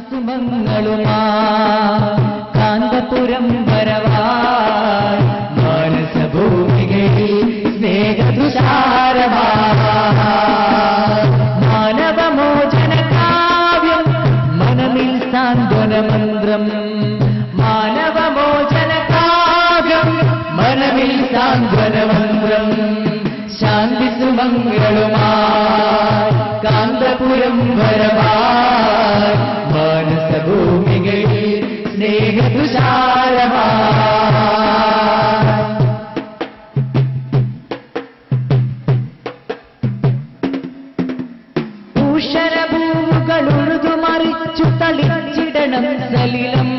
സുമങ്ങളുമാ കാന്തപുരം വരവായി മാനസഭൂമികയിൽ സ്നേഹതുഷാരമാ മാനവമോചന കാവ്യം മനമിൽ സാന്ത്വനമന്ത്രം മാനവമോചന കാവ്യം മനമിൽ സാന്ത്വനമന്ത്രം ശാന്തി സുമങ്ങളുമായി കാന്തപുരം വരവായി മാനസഭൂമികയിൽ സ്നേഹതുഷാരമാ ൂഷരഭൂകളുഴുതുമറിച്ചു തളിച്ചിടണം സലിലം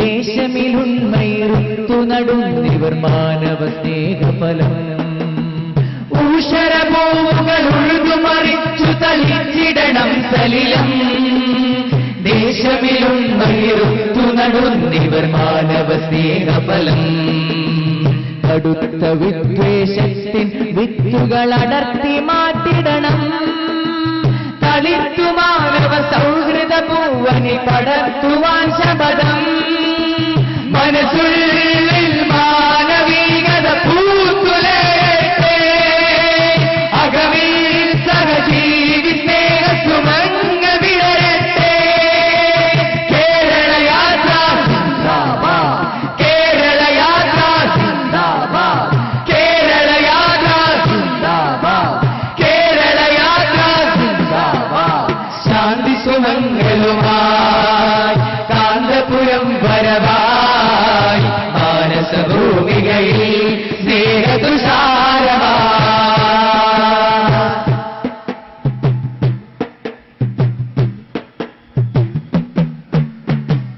ദേശമിലുണ്മയിരുത്തു നടുന്നിവർ മാനവ സ്നേഹഫലം ൂഷരഭൂകളുഴുതുമറിച്ചു തളിച്ചിടണം സലിലം ദേശമിലുണ്മയിരുത്തു നടുന്നിവർ മാനവ സ്നേഹഫലം കടുത്ത വിദ്വേഷത്തിൻ വിത്തുകളടർത്തി മാറ്റിടണം തളിർത്തു മാനവ സൗഹൃദ പൂവനി പടർത്തുവാൻ ശപഥം മനസ്സുള്ളിൽ മാനവികത പൂത്തുലയട്ടെ അകമീൽ സഹജീവി സ്നേഹസുമങ്ങ വിടരട്ടെ കേരള യാത്ര സിന്ദാബാദ് കേരള യാത്ര സിന്ദാബാദ് കേരള യാത്ര സിന്ദാബാദ് കേരള യാത്ര സിന്ദാബാദ് ശാന്തി സുമംഗലുമായി കാന്തപുരം വരവായി മാനസഭൂമികയിൽ സ്നേഹതുഷാരമാ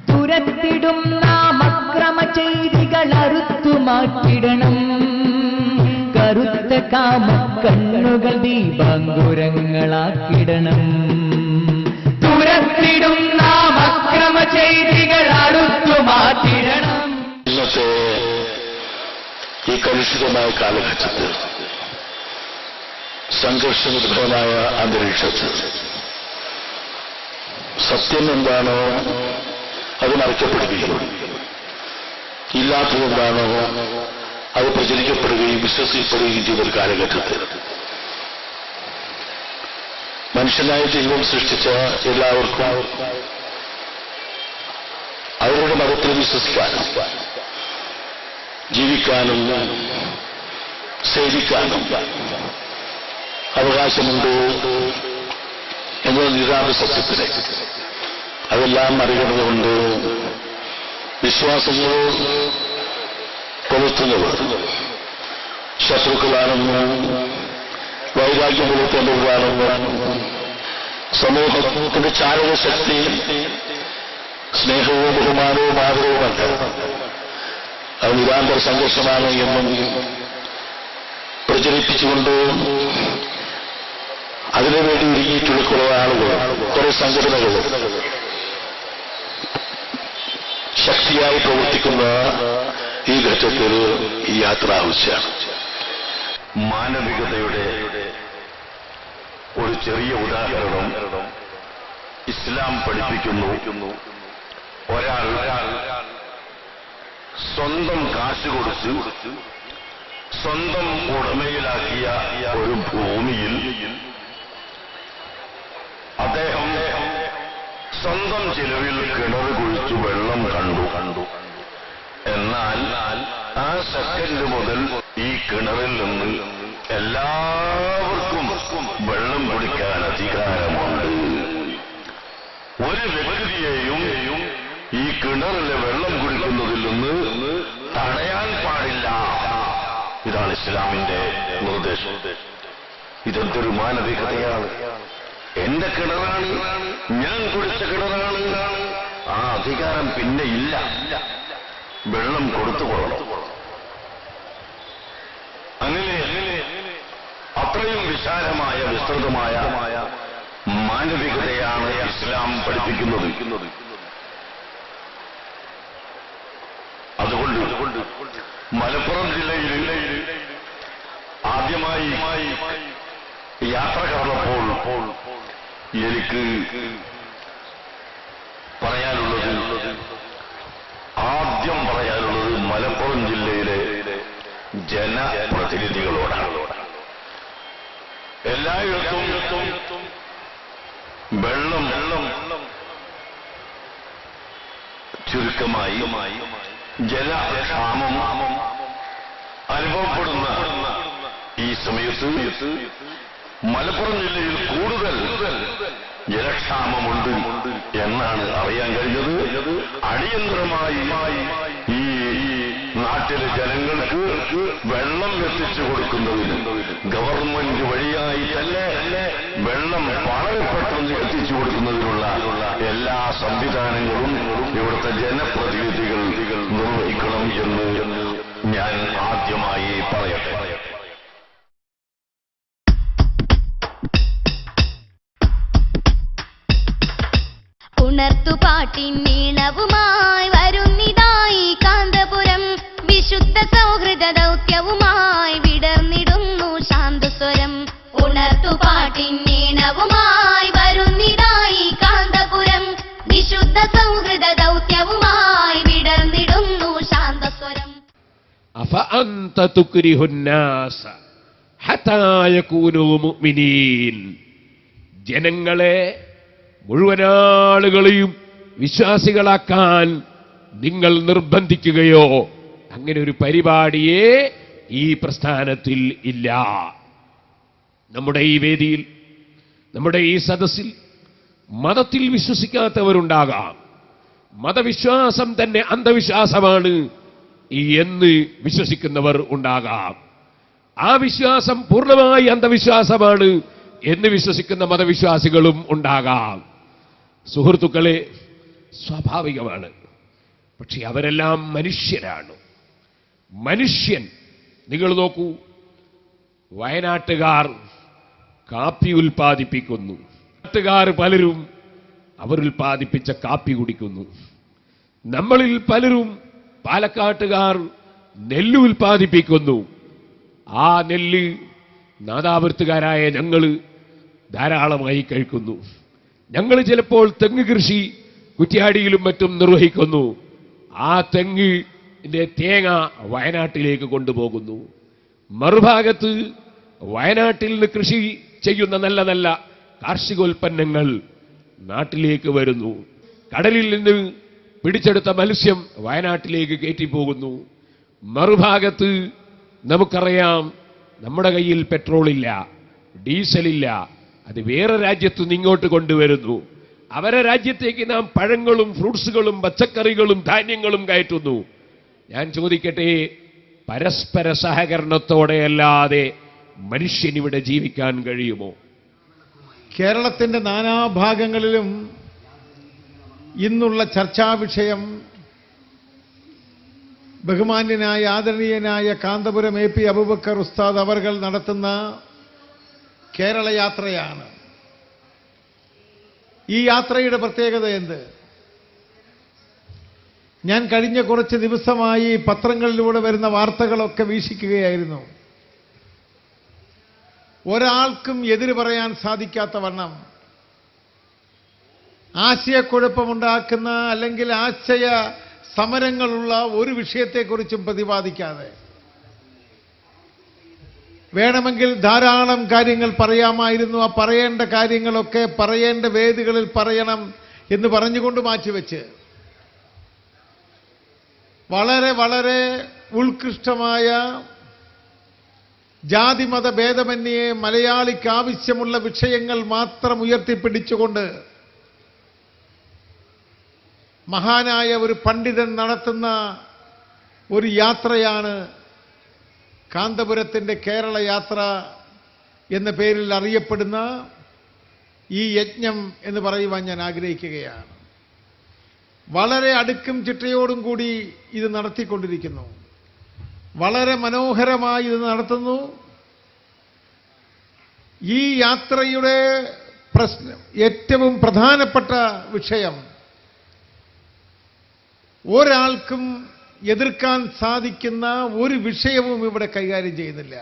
തുരത്തിടും നാം അക്രമ ചെയ്തികൾ അറുത്തു മാറ്റിടണം കറുത്ത കാമ കണ്ണുകൾ ദീപാങ്കുരങ്ങളാക്കിടണം തുരത്തിടും നാം അക്രമ ചെയ്തികൾ അറുത്തു മാറ്റിടണം. ഇന്നത്തെ ഈ കലുഷിതമായ കാലഘട്ടത്തിൽ സംഘർഷനിർഭരമായ അന്തരീക്ഷത്തിൽ സത്യം എന്താണോ അത് മറക്കപ്പെടുകയും ഇല്ലാത്തതെന്താണോ അത് പ്രചരിക്കപ്പെടുകയും വിശ്വസിക്കപ്പെടുകയും ചെയ്ത ഒരു കാലഘട്ടത്തിൽ മനുഷ്യനായ ദൈവം സൃഷ്ടിച്ച എല്ലാവർക്കും അവരുടെ മതത്തിൽ വിശ്വസിക്കാനും ജീവിക്കാനും സേവിക്കാനും അവകാശമുണ്ട് എന്ന നിരാപ സത്യത്തിന് അതെല്ലാം മറികടന്നുകൊണ്ട് വിശ്വാസങ്ങൾ പുലർത്തുന്നവർ ശത്രുക്കളാണെന്ന് വൈരാഗ്യം പുലർത്തേണ്ടവരാണെന്ന് സമൂഹത്തിന്റെ ചാലകശക്തി സ്നേഹവും ബഹുമാനവും ആദരവുമല്ല അത് നിരാന്തര സംഘർഷമാണ് എന്നും പ്രചരിപ്പിച്ചുകൊണ്ട് അതിനുവേണ്ടി ഒരുങ്ങിയിട്ടുള്ള കുറെ ആളുകൾ കുറെ സംഘടനകൾ ശക്തിയായി പ്രവർത്തിക്കുന്ന ഈ ഘട്ടത്തിൽ ഈ യാത്ര ആവശ്യമാണ്. മാനവികതയുടെ ഒരു ചെറിയ ഉദാഹരണം ഇസ്ലാം പഠിപ്പിക്കുന്നു. ഒരാൾ സ്വന്തം കാശ് കൊടുത്ത് സ്വന്തം ഉടമയിലാക്കിയ ഒരു ഭൂമിയിൽ അദ്ദേഹം സ്വന്തം ചെലവിൽ കിണർ കുഴിച്ചു വെള്ളം കണ്ടു. എന്നാൽ ആ സെക്കൻഡ് മുതൽ ഈ കിണറിൽ നിന്ന് എല്ലാവർക്കും വെള്ളം കുടിക്കാൻ അധികാരമുണ്ട്. ഒരു വ്യക്തിയെയും ഈ കിണറിലെ വെള്ളം കുടിക്കുന്നതിൽ നിന്ന് തടയാൻ പാടില്ല. ഇതാണ് ഇസ്ലാമിന്റെ നിർദ്ദേശം. ഇതെന്തൊരു മാനവികതയാണ്! എന്റെ കിണറാണ്, ഞാൻ കുടിച്ച കിണറാണ്, ആ അധികാരം പിന്നെ ഇല്ല. വെള്ളം കൊടുത്തുകൊള്ളണം. അങ്ങനെ അത്രയും വിശാലമായ വിസ്തൃതമായ മാനവികതയാണ് ഇസ്ലാം പഠിപ്പിക്കുന്നത്. പഠിപ്പിക്കുന്നത്. അതുകൊണ്ട് മലപ്പുറം ജില്ലയിൽ ആദ്യമായി യാത്ര കടന്നപ്പോൾ എനിക്ക് ആദ്യം പറയാനുള്ളത് മലപ്പുറം ജില്ലയിലെ ജനപ്രതിനിധികളോടാണ്. എല്ലായിടത്തും വെള്ളം ചുരുക്കമായി ജലക്ഷാമം അനുഭവപ്പെടുന്ന ഈ സമയത്ത് മലപ്പുറം ജില്ലയിൽ കൂടുതൽ ജലക്ഷാമമുണ്ട് എന്നാണ് അറിയാൻ കഴിഞ്ഞത്. അടിയന്തരമായി ഈ നാട്ടിലെ ജനങ്ങൾക്ക് വെള്ളം എത്തിച്ചു കൊടുക്കുന്നതിന് ഗവൺമെന്റ് വഴിയായി തന്നെ വെള്ളം വളരെ പെട്ടെന്ന് എത്തിച്ചു കൊടുക്കുന്നതിനുള്ള എല്ലാ സംവിധാനങ്ങളും ഇവിടുത്തെ ജനപ്രതിനിധികൾ നിർവഹിക്കണം എന്ന് ഞാൻ ആദ്യമായി പറയട്ടെ. ഉണർത്തുപാട്ടിൻ നീളവുമായി വരുന്നിതായി കാന്തപുരം, വിശുദ്ധ സൗഹൃദ ദൗത്യവുമായി വിടർന്നിടുന്നു ശാന്തസ്വരം. ഉണർത്തുപാട്ടിൻ നീളവുമായി വരുന്നിതായി കാന്തപുരം, വിശുദ്ധ സൗഹൃദ ദൗത്യവുമായി വിടർന്നിടുന്നു ശാന്തസ്വരം. അഫഅന്ത തുക്രിഹുന്നാസ ഹത്താ യകൂനൂ മുഅ്മിനീൻ. ജനങ്ങളെ മുഴുവനാളുകളെയും വിശ്വാസികളാക്കാൻ നിങ്ങൾ നിർബന്ധിക്കുകയോ? അങ്ങനെ ഒരു പരിപാടിയെ ഈ പ്രസ്ഥാനത്തിൽ ഇല്ല. നമ്മുടെ ഈ വേദിയിൽ, നമ്മുടെ ഈ സദസ്സിൽ മതത്തിൽ വിശ്വസിക്കാത്തവരുണ്ടാകാം. മതവിശ്വാസം തന്നെ അന്ധവിശ്വാസമാണ് എന്ന് വിശ്വസിക്കുന്നവർ ഉണ്ടാകാം. ആ വിശ്വാസം പൂർണ്ണമായി അന്ധവിശ്വാസമാണ് എന്ന് വിശ്വസിക്കുന്ന മതവിശ്വാസികളും ഉണ്ടാകാം. സുഹൃത്തുക്കളെ, സ്വാഭാവികമാണ്. പക്ഷെ അവരെല്ലാം മനുഷ്യരാണ്. മനുഷ്യൻ, നിങ്ങൾ നോക്കൂ, വയനാട്ടുകാർ കാപ്പി ഉൽപ്പാദിപ്പിക്കുന്നു. നാട്ടുകാർ പലരും അവർ ഉൽപ്പാദിപ്പിച്ച കാപ്പി കുടിക്കുന്നു. നമ്മളിൽ പലരും, പാലക്കാട്ടുകാർ നെല്ല് ഉൽപ്പാദിപ്പിക്കുന്നു. ആ നെല്ല് നാദാപുരത്തുകാരായ ഞങ്ങൾ ധാരാളമായി കഴിക്കുന്നു. ഞങ്ങൾ ചിലപ്പോൾ തെങ്ങ് കൃഷി കുറ്റ്യാടിയിലും മറ്റും നിർവഹിക്കുന്നു. ആ തെങ്ങിന്റെ തേങ്ങ വയനാട്ടിലേക്ക് കൊണ്ടുപോകുന്നു. മറുഭാഗത്ത് വയനാട്ടിൽ നിന്ന് കൃഷി ചെയ്യുന്ന നല്ല നല്ല കാർഷികോൽപ്പന്നങ്ങൾ നാട്ടിലേക്ക് വരുന്നു. കടലിൽ നിന്ന് പിടിച്ചെടുത്ത മത്സ്യം വയനാട്ടിലേക്ക് കയറ്റിപ്പോകുന്നു. മറുഭാഗത്ത് നമുക്കറിയാം, നമ്മുടെ കയ്യിൽ പെട്രോളില്ല, ഡീസലില്ല, അത് വേറെ രാജ്യത്തു നിന്ന് ഇങ്ങോട്ട് കൊണ്ടുവരുന്നു. അവരെ രാജ്യത്തേക്ക് നാം പഴങ്ങളും ഫ്രൂട്ട്സുകളും പച്ചക്കറികളും ധാന്യങ്ങളും കയറ്റുന്നു. ഞാൻ ചോദിക്കട്ടെ, പരസ്പര സഹകരണത്തോടെയല്ലാതെ മനുഷ്യനിവിടെ ജീവിക്കാൻ കഴിയുമോ? കേരളത്തിന്റെ നാനാഭാഗങ്ങളിലും ഇന്നുള്ള ചർച്ചാ വിഷയം ബഹുമാന്യനായ ആദരണീയനായ കാന്തപുരം AP അബൂബക്കർ ഉസ്താദ് അവർകൾ നടത്തുന്ന കേരള യാത്രയാണ്. ഈ യാത്രയുടെ പ്രത്യേകത എന്ത്? ഞാൻ കഴിഞ്ഞ കുറച്ച് ദിവസമായി പത്രങ്ങളിലൂടെ വരുന്ന വാർത്തകളൊക്കെ വീക്ഷിക്കുകയായിരുന്നു. ഒരാൾക്കും എതിര് പറയാൻ സാധിക്കാത്ത വണ്ണം ആശയക്കുഴപ്പമുണ്ടാക്കുന്ന അല്ലെങ്കിൽ ആശയ സമരങ്ങളുള്ള ഒരു വിഷയത്തെക്കുറിച്ചും പ്രതിപാദിക്കാതെ, വേണമെങ്കിൽ ധാരാളം കാര്യങ്ങൾ പറയാമായിരുന്നു, ആ പറയേണ്ട കാര്യങ്ങളൊക്കെ പറയേണ്ട വേദികളിൽ പറയണം എന്ന് പറഞ്ഞുകൊണ്ട് മാറ്റിവെച്ച് വളരെ വളരെ ഉത്കൃഷ്ടമായ ജാതിമത ഭേദമന്യേ മലയാളിക്ക് ആവശ്യമുള്ള വിഷയങ്ങൾ മാത്രം ഉയർത്തിപ്പിടിച്ചുകൊണ്ട് മഹാനായ ഒരു പണ്ഡിതൻ നടത്തുന്ന ഒരു യാത്രയാണ് കാന്തപുരത്തിൻ്റെ കേരള യാത്ര എന്ന പേരിൽ അറിയപ്പെടുന്ന ഈ യജ്ഞം എന്ന് പറയുവാൻ ഞാൻ ആഗ്രഹിക്കുകയാണ്. വളരെ അടുക്കും ചിട്ടയോടും കൂടി ഇത് നടത്തിക്കൊണ്ടിരിക്കുന്നു. വളരെ മനോഹരമായി ഇത് നടത്തുന്നു. ഈ യാത്രയുടെ ഏറ്റവും പ്രധാനപ്പെട്ട വിഷയം ഒരാൾക്കും എതിർക്കാൻ സാധിക്കുന്ന ഒരു വിഷയവും ഇവിടെ കൈകാര്യം ചെയ്യുന്നില്ല.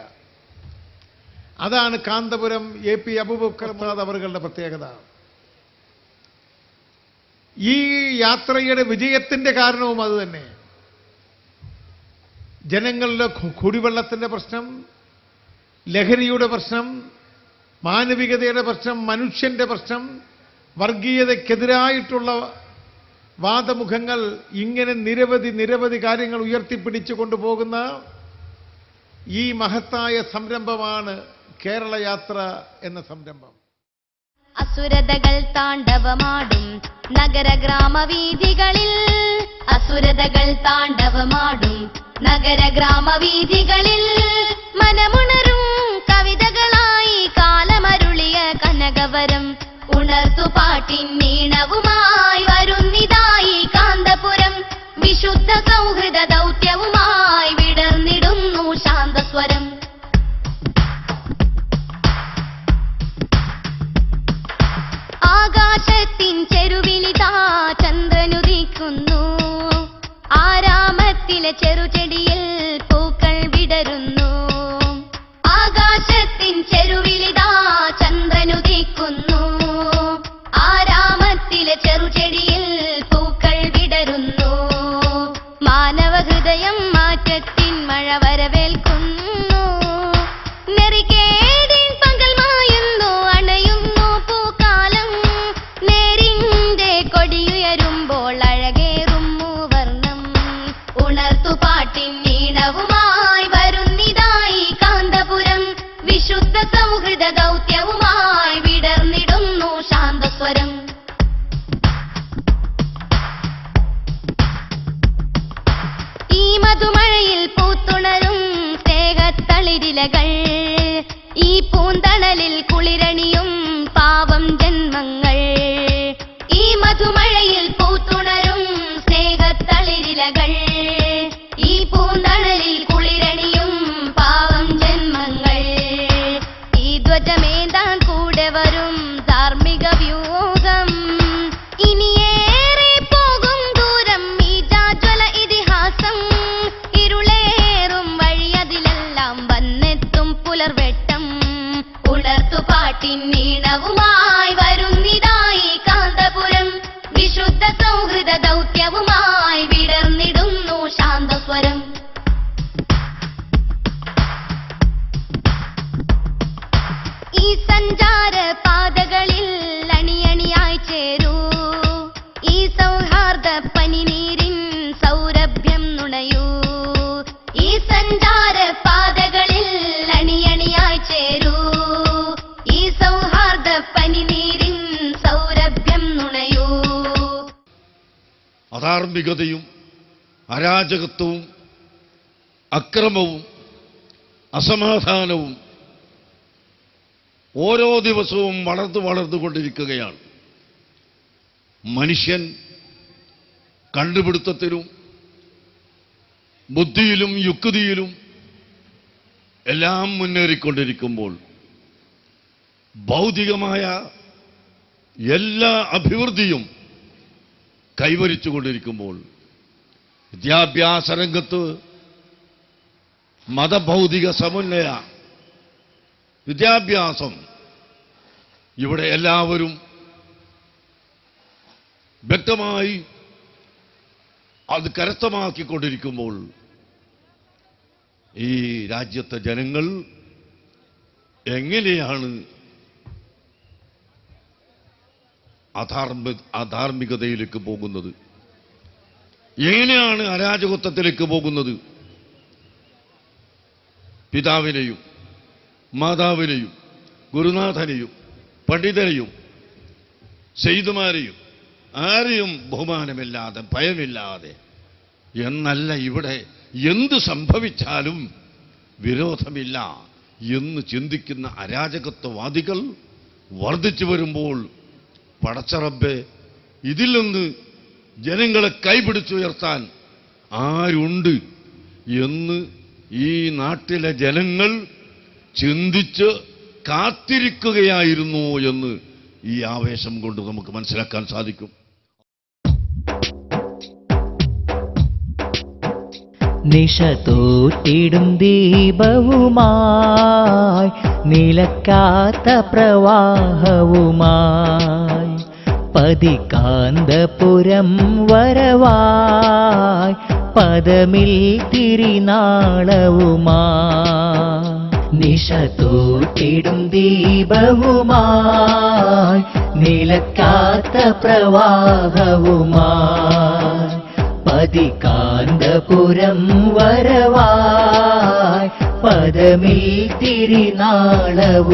അതാണ് കാന്തപുരം AP അബൂബക്കർ അവരുടെ പ്രത്യേകത. ഈ യാത്രയുടെ വിജയത്തിന്റെ കാരണവും അതുതന്നെ. ജനങ്ങളുടെ കുടിവെള്ളത്തിന്റെ പ്രശ്നം, ലഹരിയുടെ പ്രശ്നം, മാനവികതയുടെ പ്രശ്നം, മനുഷ്യന്റെ പ്രശ്നം, വർഗീയതയ്ക്കെതിരായിട്ടുള്ള വാദമുഖങ്ങൾ, ഇങ്ങനെ നിരവധി കാര്യങ്ങൾ ഉയർത്തിപ്പിടിച്ചു കൊണ്ടുപോകുന്ന ഈ മഹത്തായ സംരംഭമാണ് കേരള യാത്ര എന്ന സംരംഭം. അസുരതകൾ താണ്ഡവമാടും നഗര ഗ്രാമവീഥികളിൽ, അസുരതകൾ താണ്ഡവമാടും നഗര ഗ്രാമവീഥികളിൽ, മനമുണരും കവിതകളായി കാലമരുളിയ കനകവരം, ഉണർത്തുപാട്ടിൻ നീണവുമായി വരുന്നിതായി കാന്തപുരം, വിശുദ്ധ സൗഹൃദ ദൗത്യവുമായി വിടർന്നിടുന്നു ശാന്തസ്വരം. ആകാശത്തിൻ ചെരുവിലിതാ ചന്ദ്രനുദിക്കുന്നു, ആരാമത്തിലെ ചെറുചെടിയിൽ പൂക്കൾ വിടരുന്നു. ആകാശത്തിൻ ചെരുവിലിതാ ചന്ദ്രനുദിക്കുന്നു, ആരാമത്തിലെ ചെറുചെടിയിൽ പൂക്കൾ വിടരുന്നു. മാനവ ഹൃദയം മാറ്റത്തിൻ മഴ വരവേൽക്കുന്നു, നെറികേടിൻ പകൽ മായുന്നു, അണയുന്നു പൂക്കാലം, നേരിന്റെ കൊടിയുയരുമ്പോൾ അഴകേറും മൂവർണ്ണം, ഉണർത്തുപാട്ടിൻ നീണവുമായി വരുന്നിതായി കാന്തപുരം, വിശുദ്ധ സൗഹൃദ ദൗത്യവുമായി വിടർന്നിടുന്നു ശാന്തസ്വരം. ഈ മധുമഴയിൽ പൂത്തുണരും സ്നേഹത്തളിരിലകൾ, ഈ പൂന്തണലിൽ കുളിരണിയും പാവം ജന്മങ്ങൾ. ഈ മധുമഴയിൽ പൂത്തുണരും സ്നേഹത്തളിരിലകൾ, ഈ പൂന്തണലിൽ കുളിരണിയും പാവം ജന്മങ്ങൾ. ഈ ധ്വജമേന്താൻ കൂടെ വരും ധാർമ്മിക വ്യൂഹം, ഇനിയേറെ പോകും ദൂരം ഈ ജാജ്വല ഇതിഹാസം. ഇരുളേറും വഴിയതിലെല്ലാം വന്നെത്തും പുലർവെട്ടം, ഉണർത്തുപാട്ടിൻ നീണവുമായി വരുന്നിതായി കാന്തപുരം, വിശുദ്ധ സൗഹൃദ ദൗത്യവുമായി വിടർന്നിടുന്നു ശാന്തസ്വരം. ഈ സഞ്ചാര പാതകളിൽ അണിയണിയായി ചേരൂ, ഈ സൗഹാർദ്ദ പനിനീരിൻ സൗരഭ്യം നുണയൂ. ഈ സഞ്ചാര പാതകളിൽ അണിയണിയായി ചേരൂ, ഈ സൗഹാർദ്ദ പനിനീരിൻ സൗരഭ്യം നുണയൂ. അധാർമികതയും അരാജകത്വവും അക്രമവും അസമാധാനവും ഓരോ ദിവസവും വളർന്നുകൊണ്ടിരിക്കുകയാണ്. മനുഷ്യൻ കണ്ടുപിടുത്തത്തിലും ബുദ്ധിയിലും യുക്തിയിലും എല്ലാം മുന്നേറിക്കൊണ്ടിരിക്കുമ്പോൾ, ഭൗതികമായ എല്ലാ അഭിവൃദ്ധിയും കൈവരിച്ചുകൊണ്ടിരിക്കുമ്പോൾ, വിദ്യാഭ്യാസ രംഗത്ത് മതഭൗതിക സമന്വയ വിദ്യാഭ്യാസം ഇവിടെ എല്ലാവരും വ്യക്തമായി അത് കരസ്ഥമാക്കിക്കൊണ്ടിരിക്കുമ്പോൾ, ഈ രാജ്യത്തെ ജനങ്ങൾ എങ്ങനെയാണ് അധാർമികതയിലേക്ക് പോകുന്നത്? എങ്ങനെയാണ് അരാജകത്വത്തിലേക്ക് പോകുന്നത്? പിതാവിനെയും മാതാവിനെയും ഗുരുനാഥനെയും പണ്ഡിതനെയും സെയ്തുമാരെയും ആരെയും ബഹുമാനമില്ലാതെ ഭയമില്ലാതെ എന്നല്ല, ഇവിടെ എന്ത് സംഭവിച്ചാലും വിരോധമില്ല എന്ന് ചിന്തിക്കുന്ന അരാജകത്വവാദികൾ വർദ്ധിച്ചു വരുമ്പോൾ, പടച്ചറബ്ബേ, ഇതിൽ നിന്ന് ജനങ്ങളെ കൈപിടിച്ചുയർത്താൻ ആരുണ്ട് എന്ന് ഈ നാട്ടിലെ ജനങ്ങൾ ചിന്തിച്ച് കാത്തിരിക്കുകയായിരുന്നു എന്ന് ഈ ആവേശം കൊണ്ട് നമുക്ക് മനസ്സിലാക്കാൻ സാധിക്കും. നിശ തോറ്റിടും ദീപവുമായി നിലക്കാത്ത പ്രവാഹവുമായി പതികാന്തപുരം വരവായി പദമിൽ തിരിനാളവുമായി നിശ തോറ്റിടും ദീപവുമായി നിലക്കാത്ത പ്രവാഹവുമായി പതികാന്തപുരം വരവായി പദമിൽ തിരിനാളവുമായി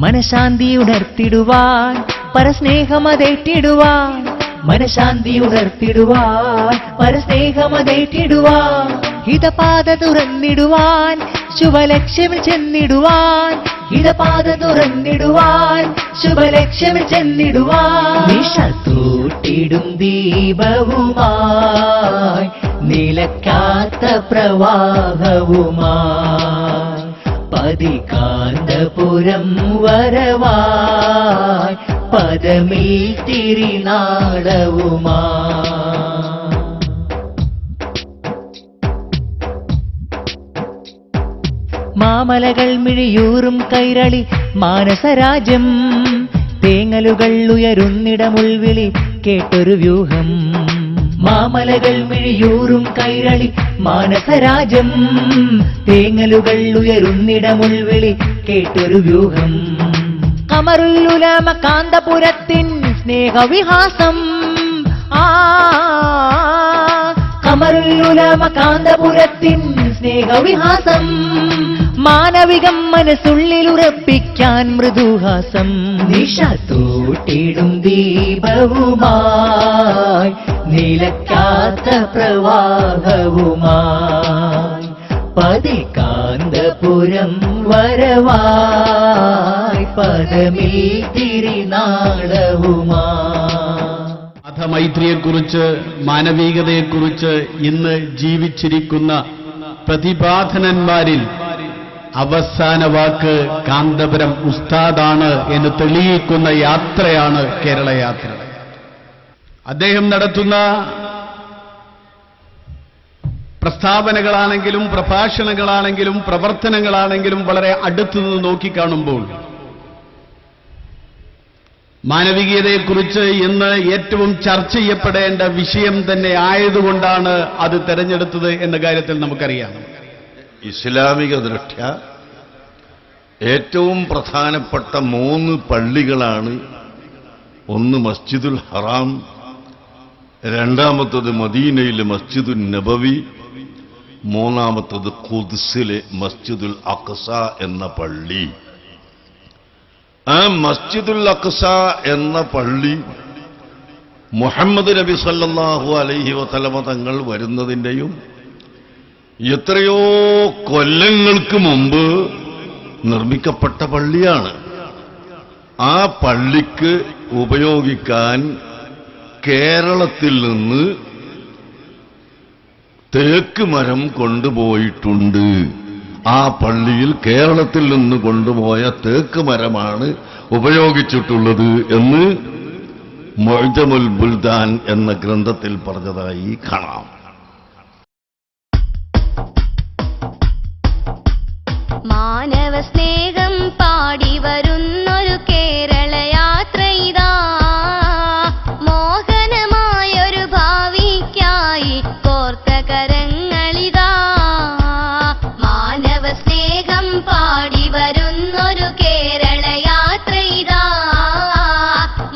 മനഃശാന്തി ഉണർത്തിടുവാൻ പരസ്നേഹമതേറ്റിടുവാൻ മനഃശാന്തി ഉണർത്തിടുവാൻ പരസ്നേഹമതേറ്റിടുവാൻ ഹിതപാത തുറന്നിടുവാൻ ശുഭലക്ഷ്യമിൽ ചെന്നിടുവാൻ ഹിതപാത തുറന്നിടുവാൻ ശുഭലക്ഷ്യമിൽ ചെന്നിടുവാൻ നിശ തോട്ടിടും ദീപവുമായി നിലക്കാത്ത പ്രവാഹവുമായി പതികാന്തപുരം വരവായി പദമിൽ തിരിനാളവുമായി മാമലകൾ മിഴിയൂറും കൈരളി മാനസരാജ്യം തേങ്ങലുകൾ ഉയരുന്നിടമുൾവിളി കേട്ടൊരു വ്യൂഹം മാമലകൾ മിഴിയൂറും കൈരളി മാനസരാജ്യം തേങ്ങലുകൾ ഉയരുന്നിടമുൾവിളി കേട്ടൊരു വ്യൂഹം കമറുല്ലുലമ കാന്തപുരത്തിൻ സ്നേഹവിഹാസം കമറുല്ലുലമ കാന്തപുരത്തിൻ സ്നേഹവിഹാസം മാനവികം മനസ്സുള്ളിൽ ഉറപ്പിക്കാൻ മൃദുഹാസം നിശ തോട്ടിടും ദീപവുമായി നിലക്കാത്ത പ്രവാഹവുമായി പതികാന്തപുരം വരവായി പദമിൽ തിരിനാളവുമായി മതമൈത്രിയെക്കുറിച്ച് മാനവികതയെക്കുറിച്ച് ഇന്ന് ജീവിച്ചിരിക്കുന്ന പ്രതിപാദനന്മാരിൽ അവസാന വാക്ക് കാന്തപുരം ഉസ്താദാണ് എന്ന് തെളിയിക്കുന്ന യാത്രയാണ് കേരള യാത്ര. അദ്ദേഹം നടത്തുന്ന പ്രസ്താവനകളാണെങ്കിലും പ്രഭാഷണങ്ങളാണെങ്കിലും പ്രവർത്തനങ്ങളാണെങ്കിലും വളരെ അടുത്തുനിന്ന് നോക്കിക്കാണുമ്പോൾ മാനവികതയെക്കുറിച്ച് ഇന്ന് ഏറ്റവും ചർച്ച ചെയ്യപ്പെടേണ്ട വിഷയം തന്നെ ആയതുകൊണ്ടാണ് അത് തെരഞ്ഞെടുത്തത് എന്ന കാര്യത്തിൽ നമുക്കറിയാം. ഇസ്ലാമിക ദൃഷ്ട്യാ ഏറ്റവും പ്രധാനപ്പെട്ട 3 പള്ളികളാണ്. ഒന്ന് മസ്ജിദുൽ ഹറാം, രണ്ടാമത്തത് മദീനയിലെ മസ്ജിദുൽ നബവി, മൂന്നാമത്തത് ഖുദ്സിലെ മസ്ജിദുൽ അഖ്സ എന്ന പള്ളി. ആ മസ്ജിദുൽ അഖ്സ എന്ന പള്ളി മുഹമ്മദ് നബി സല്ലല്ലാഹു അലൈഹി വസല്ലമ തങ്ങൾ വരുന്നതിൻ്റെയും എത്രയോ കൊല്ലങ്ങൾക്ക് മുമ്പ് നിർമ്മിക്കപ്പെട്ട പള്ളിയാണ്. ആ പള്ളിക്ക് ഉപയോഗിക്കാൻ കേരളത്തിൽ നിന്ന് തേക്ക് മരം കൊണ്ടുപോയിട്ടുണ്ട്. ആ പള്ളിയിൽ കേരളത്തിൽ നിന്ന് കൊണ്ടുപോയ തേക്ക് മരമാണ് ഉപയോഗിച്ചിട്ടുള്ളത് എന്ന് മുഅ്ജമുൽ ബുൽദാൻ എന്ന ഗ്രന്ഥത്തിൽ പറഞ്ഞതായി കാണാം. മാനവ സ്നേഹം പാടി വരുന്നൊരു കേരള യാത്ര ഇതാ മോഹനമായൊരു ഭാവിക്കായി കോർത്ത കരങ്ങളിതാ മാനവ സ്നേഹം പാടി വരുന്നൊരു കേരള യാത്ര ഇതാ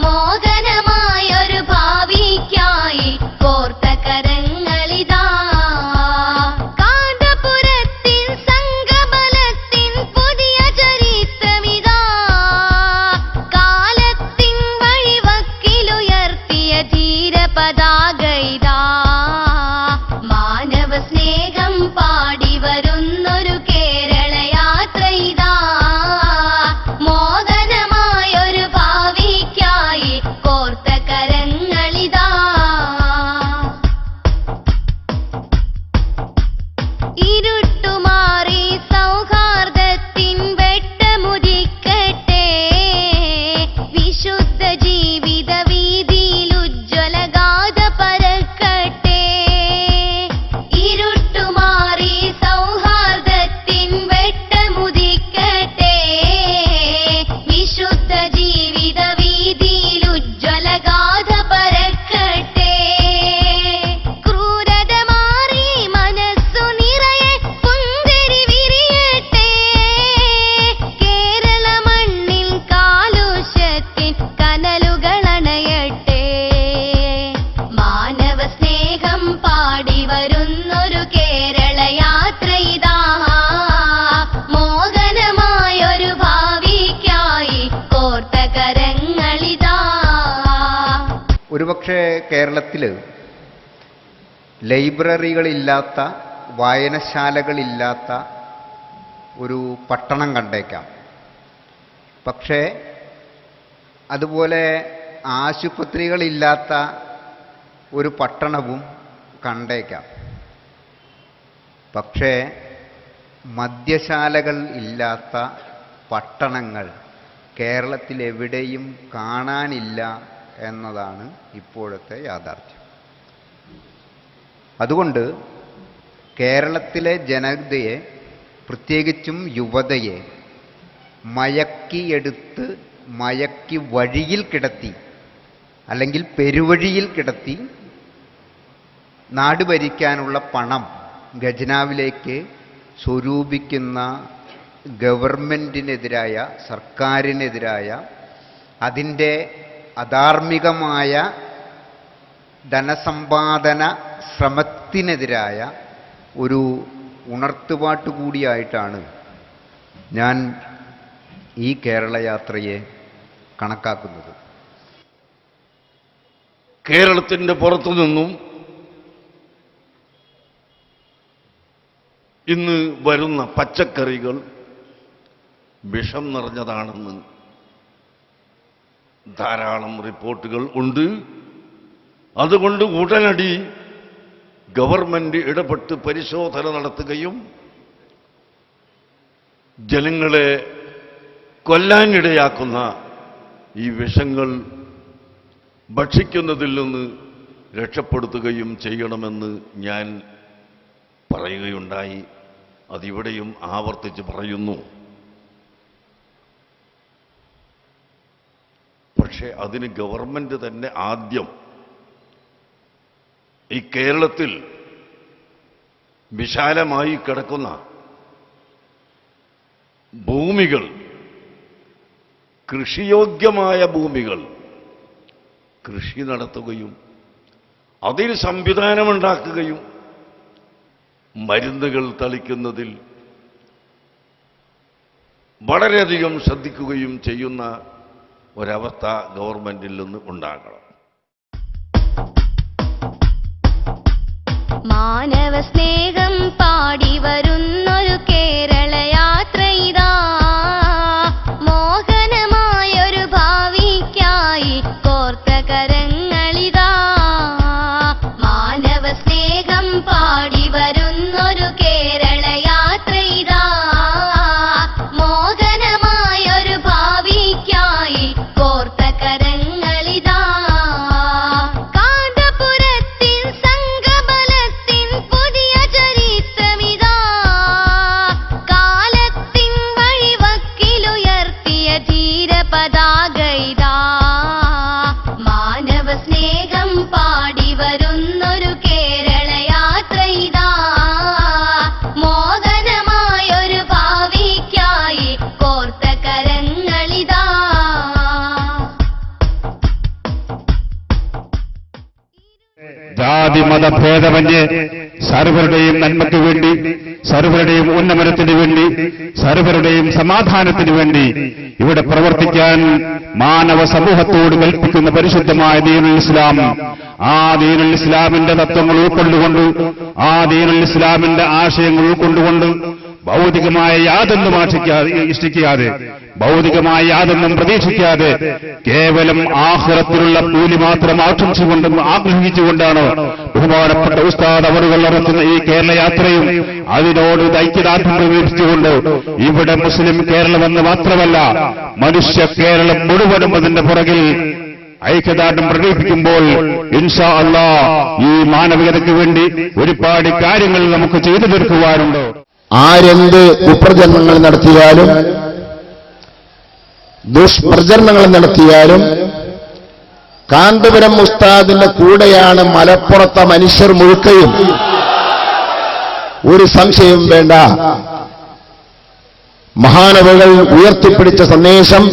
മോഹനമായൊരു ഭാവിക്കായി കോർത്ത കരങ്ങളിതാ കാന്തപുരത്തിൻ സംഘബലത്തിൻ പുതിയ ഒരുപക്ഷെ കേരളത്തിൽ ലൈബ്രറികളില്ലാത്ത, വായനശാലകളില്ലാത്ത ഒരു പട്ടണം കണ്ടേക്കാം. പക്ഷേ അതുപോലെ ആശുപത്രികളില്ലാത്ത ഒരു പട്ടണവും കണ്ടേക്കാം. പക്ഷേ മദ്യശാലകൾ ഇല്ലാത്ത പട്ടണങ്ങൾ കേരളത്തിലെവിടെയും കാണാനില്ല എന്നതാണ് ഇപ്പോഴത്തെ യാഥാർത്ഥ്യം. അതുകൊണ്ട് കേരളത്തിലെ ജനതയെ, പ്രത്യേകിച്ചും യുവതയെ മയക്കിയെടുത്ത് മയക്കി വഴിയിൽ കിടത്തി, അല്ലെങ്കിൽ പെരുവഴിയിൽ കിടത്തി നാട് ഭരിക്കാനുള്ള പണം ഖജനാവിലേക്ക് സ്വരൂപിക്കുന്ന ഗവൺമെൻറ്റിനെതിരായ, സർക്കാരിനെതിരായ, അതിൻ്റെ അധാർമികമായ ധനസമ്പാദന ശ്രമത്തിനെതിരായ ഒരു ഉണർത്തുപാട്ട് കൂടിയായിട്ടാണ് ഞാൻ ഈ കേരളയാത്രയെ കണക്കാക്കുന്നത്. കേരളത്തിൻ്റെ പുറത്തു നിന്നും ഇന്ന് വരുന്ന പച്ചക്കറികൾ വിഷം നിറഞ്ഞതാണെന്ന് ധാരാളം റിപ്പോർട്ടുകൾ ഉണ്ട്. അതുകൊണ്ട് ഉടനടി ഗവൺമെന്റ് ഇടപെട്ട് പരിശോധന നടത്തുകയും ജനങ്ങളെ കൊല്ലാനിടയാക്കുന്ന ഈ വിഷങ്ങൾ ഭക്ഷിക്കുന്നതിൽ നിന്ന് രക്ഷപ്പെടുത്തുകയും ചെയ്യണമെന്ന് ഞാൻ പറയുകയുണ്ടായി. അതിവിടെയും ആവർത്തിച്ച് പറയുന്നു. പക്ഷേ അതിന് ഗവൺമെന്റ് തന്നെ ആദ്യം ഈ കേരളത്തിൽ വിശാലമായി കിടക്കുന്ന ഭൂമികൾ, കൃഷിയോഗ്യമായ ഭൂമികൾ കൃഷി നടത്തുകയും അതിൽ സംവിധാനമുണ്ടാക്കുകയും മരുന്നുകൾ തളിക്കുന്നതിൽ വളരെയധികം ശ്രദ്ധിക്കുകയും ചെയ്യുന്ന ഒരവസ്ഥ ഗവൺമെന്റിൽ നിന്ന് ഉണ്ടാകണം. മാനവ സ്നേഹം പാടി വരുന്നൊരു കേരള യാത്ര ഇതാ, മോഹനമായൊരു ഭാവിക്കായി കോർത്ത കരങ്ങളിതാ. മാനവ സ്നേഹം പാടി വരുന്നൊരു കേരള യാത്ര ഇതാ, മോഹനമായൊരു ഭാവിക്കായി കോർത്ത കരങ്ങളിതാ. കാന്തപുരത്തിൻ സംഘബലത്തിൻ പുതിയ ചരിത്രമിതാ, കാലത്തിൻ വഴിവക്കിലുയർത്തിയ ധീരപതാക ഇതാ. മാനവ സ്നേഹം പാടി വരുന്നൊരു കേരള യാത്ര ഇതാ, മോഹനമായൊരു ഭാവിക്കായി കോർത്ത കരങ്ങളിതാ. ജാതി മതഭേദമന്യേ സർവരുടെയും നന്മയ്ക്ക് വേണ്ടി, സർവരുടെയും ഉന്നമനത്തിന് വേണ്ടി, സർവരുടെയും സമാധാനത്തിന് വേണ്ടി ഇവിടെ പ്രവർത്തിക്കാൻ മാനവ സമൂഹത്തോട് കൽപ്പിക്കുന്ന പരിശുദ്ധമായ ദീനുൽ ഇസ്ലാം, ആ ദീനുൽ ഇസ്ലാമിന്റെ തത്വങ്ങൾ ഉൾക്കൊണ്ടുകൊണ്ട്, ആ ദീനുൽ ഇസ്ലാമിന്റെ ആശയങ്ങൾ ഉൾക്കൊണ്ടുകൊണ്ട് ഭൗതികമായ യാതൊന്നും ഇഷ്ടിക്കാതെ, ഭൗതികമായ യാതൊന്നും പ്രതീക്ഷിക്കാതെ കേവലം ആഖിറത്തിലുള്ള കൂലി മാത്രം ആഗ്രഹിച്ചുകൊണ്ടാണ് ബഹുമാനപ്പെട്ട ഉസ്താദ് അവറുകൾ നടത്തുന്ന ഈ കേരള യാത്രയും അതിനോട് ഐക്യദാർഢ്യം പ്രകടിപ്പിച്ചുകൊണ്ട് ഇവിടെ മുസ്ലിം കേരളമെന്ന് മാത്രമല്ല മനുഷ്യ കേരളം മുഴുവനും അതിന്റെ പുറകിൽ ഐക്യദാർഢ്യം പ്രകടിപ്പിക്കുമ്പോൾ ഇൻഷാ അല്ലാഹ് ഈ മാനവികതയ്ക്ക് വേണ്ടി ഒരുപാട് കാര്യങ്ങൾ നമുക്ക് ചെയ്തു തീർക്കുവാനുണ്ട്. ആരെന്ത് കുപ്രചരണങ്ങൾ നടത്തിയാലും ദുഷ്പ്രചരണങ്ങൾ നടത്തിയാലും കാന്തപുരം ഉസ്താദിന്റെ കൂടെയാണ് മലപ്പുറത്തെ മനുഷ്യർ മുഴുക്കയും. ഒരു സംശയവും വേണ്ട. മഹാനവകൾ ഉയർത്തിപ്പിടിച്ച സന്ദേശം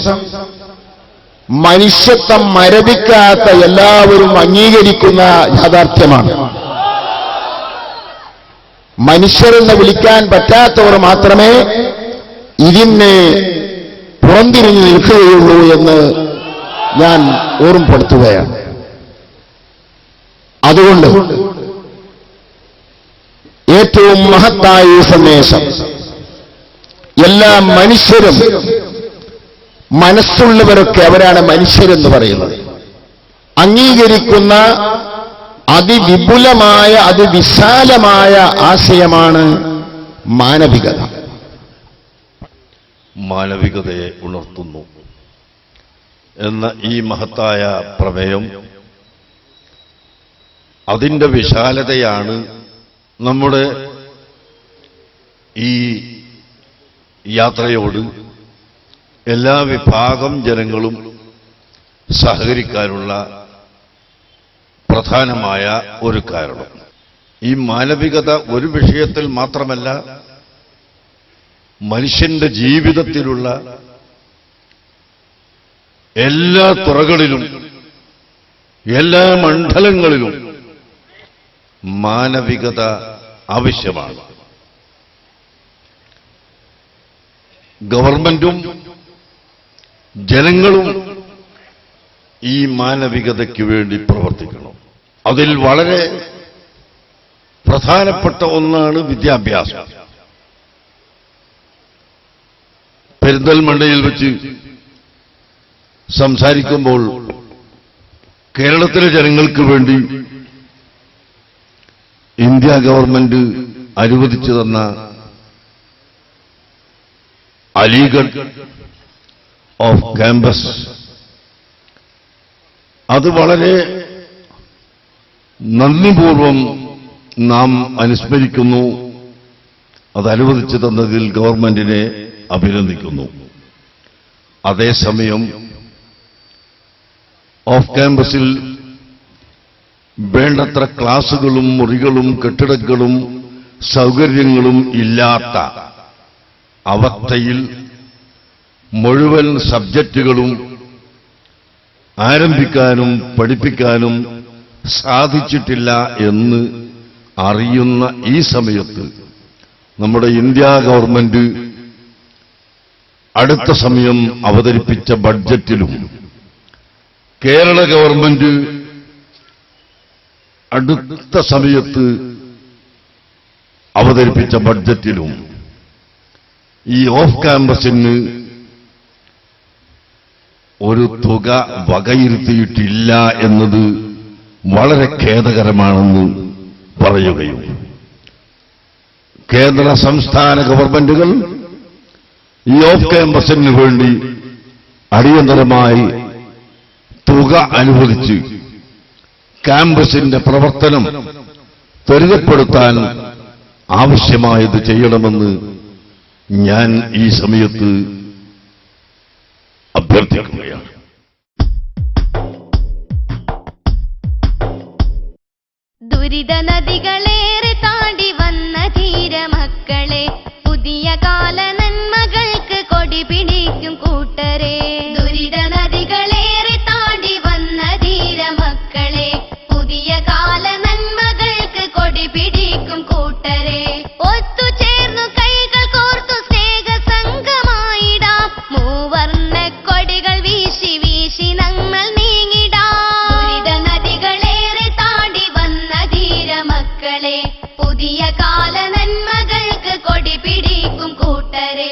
മനുഷ്യത്വം മരവിക്കാത്ത എല്ലാവരും അംഗീകരിക്കുന്ന യാഥാർത്ഥ്യമാണ്. മനുഷ്യരെന്ന് വിളിക്കാൻ പറ്റാത്തവർ മാത്രമേ ഇതിനെ പുറംതിരിഞ്ഞു നിൽക്കുകയുള്ളൂ എന്ന് ഞാൻ ഓർമ്മപ്പെടുത്തുകയാണ്. അതുകൊണ്ട് ഏറ്റവും മഹത്തായ ഈ സന്ദേശം എല്ലാ മനുഷ്യരും, മനസ്സുള്ളവരൊക്കെ അവരാണ് മനുഷ്യരെന്ന് പറയുന്നത്, അംഗീകരിക്കുന്ന അതിവിപുലമായ അതിവിശാലമായ ആശയമാണ് മാനവികത. മാനവികതയെ ഉണർത്തുന്നു എന്ന ഈ മഹത്തായ പ്രമേയം, അതിൻ്റെ വിശാലതയാണ് നമ്മുടെ ഈ യാത്രയോട് എല്ലാ വിഭാഗം ജനങ്ങളും സഹകരിക്കാനുള്ള പ്രധാനമായ ഒരു കാരണം. ഈ മാനവികത ഒരു വിഷയത്തിൽ മാത്രമല്ല, മനുഷ്യന്റെ ജീവിതത്തിലുള്ള എല്ലാ തുറകളിലും എല്ലാ മണ്ഡലങ്ങളിലും മാനവികത ആവശ്യമാണ്. ഗവൺമെന്റും ജനങ്ങളും ഈ മാനവികതയ്ക്ക് വേണ്ടി പ്രവർത്തിക്കണം. അതിൽ വളരെ പ്രധാനപ്പെട്ട ഒന്നാണ് വിദ്യാഭ്യാസം. പെരിന്തൽമണ്ണയിൽ വെച്ച് സംസാരിക്കുമ്പോൾ കേരളത്തിലെ ജനങ്ങൾക്ക് വേണ്ടി ഇന്ത്യ ഗവൺമെന്റ് അനുവദിച്ചു തന്ന അലിഗഡ് ഓഫ് ക്യാമ്പസ്, അത് വളരെ നന്ദിപൂർവം നാം അനുസ്മരിക്കുന്നു. അത് അനുവദിച്ചു തന്നതിൽ ഗവൺമെന്റിനെ അഭിനന്ദിക്കുന്നു. അതേസമയം ഓഫ് ക്യാമ്പസിൽ വേണ്ടത്ര ക്ലാസുകളും മുറികളും കെട്ടിടങ്ങളും സൗകര്യങ്ങളും ഇല്ലാത്ത അവസ്ഥയിൽ മുഴുവൻ സബ്ജക്റ്റുകളും ആരംഭിക്കാനും പഠിപ്പിക്കാനും സാധിച്ചിട്ടില്ല എന്ന് അറിയുന്ന ഈ സമയത്ത് നമ്മുടെ ഇന്ത്യ ഗവൺമെന്റ് അടുത്ത സമയം അവതരിപ്പിച്ച ബഡ്ജറ്റിലും കേരള ഗവൺമെന്റ് അടുത്ത സമയത്ത് അവതരിപ്പിച്ച ബഡ്ജറ്റിലും ഈ ഓഫ് ക്യാമ്പസിന് ഒരു തുക വകയിരുത്തിയിട്ടില്ല എന്നത് വളരെ ഖേദകരമാണെന്ന് പറയുകയും കേന്ദ്ര സംസ്ഥാന ഗവൺമെന്റുകൾ ഈ ഓഫ് ക്യാമ്പസിന് വേണ്ടി അടിയന്തരമായി തുക അനുവദിച്ച് ക്യാമ്പസിന്റെ പ്രവർത്തനം ത്വരിതപ്പെടുത്താൻ ആവശ്യമായത് ചെയ്യണമെന്ന് ഞാൻ ഈ സമയത്ത് അഭ്യർത്ഥിക്കുകയാണ്. ദുരിത നദികളേറെ താണ്ടി വന്ന ധീരമക്കളെ, പുതിയ കാല നന്മകൾക്ക് കൊടി പിടിക്കും കൂട്ടരെ. ദുരിത നദികളേറെ താണ്ടി വന്ന ധീരമക്കളെ, പുതിയ കാല നന്മകൾക്ക് കൊടി പിടിക്കും കൂട്ടരെ. ഒത്തുചേർന്നു കൈകൾ കോർത്തു സ്നേഹ സംഘമായിടാം, മൂവർണ്ണ കൊടികൾ വീശി വീശി നമ്മൾ നീങ്ങിടാം. ദുരിത നദികളേറെ താണ്ടി വന്ന ധീരമക്കളെ, പുതിയ കാല നന്മകൾക്ക് കൊടി പിടിക്കും കൂട്ടരെ.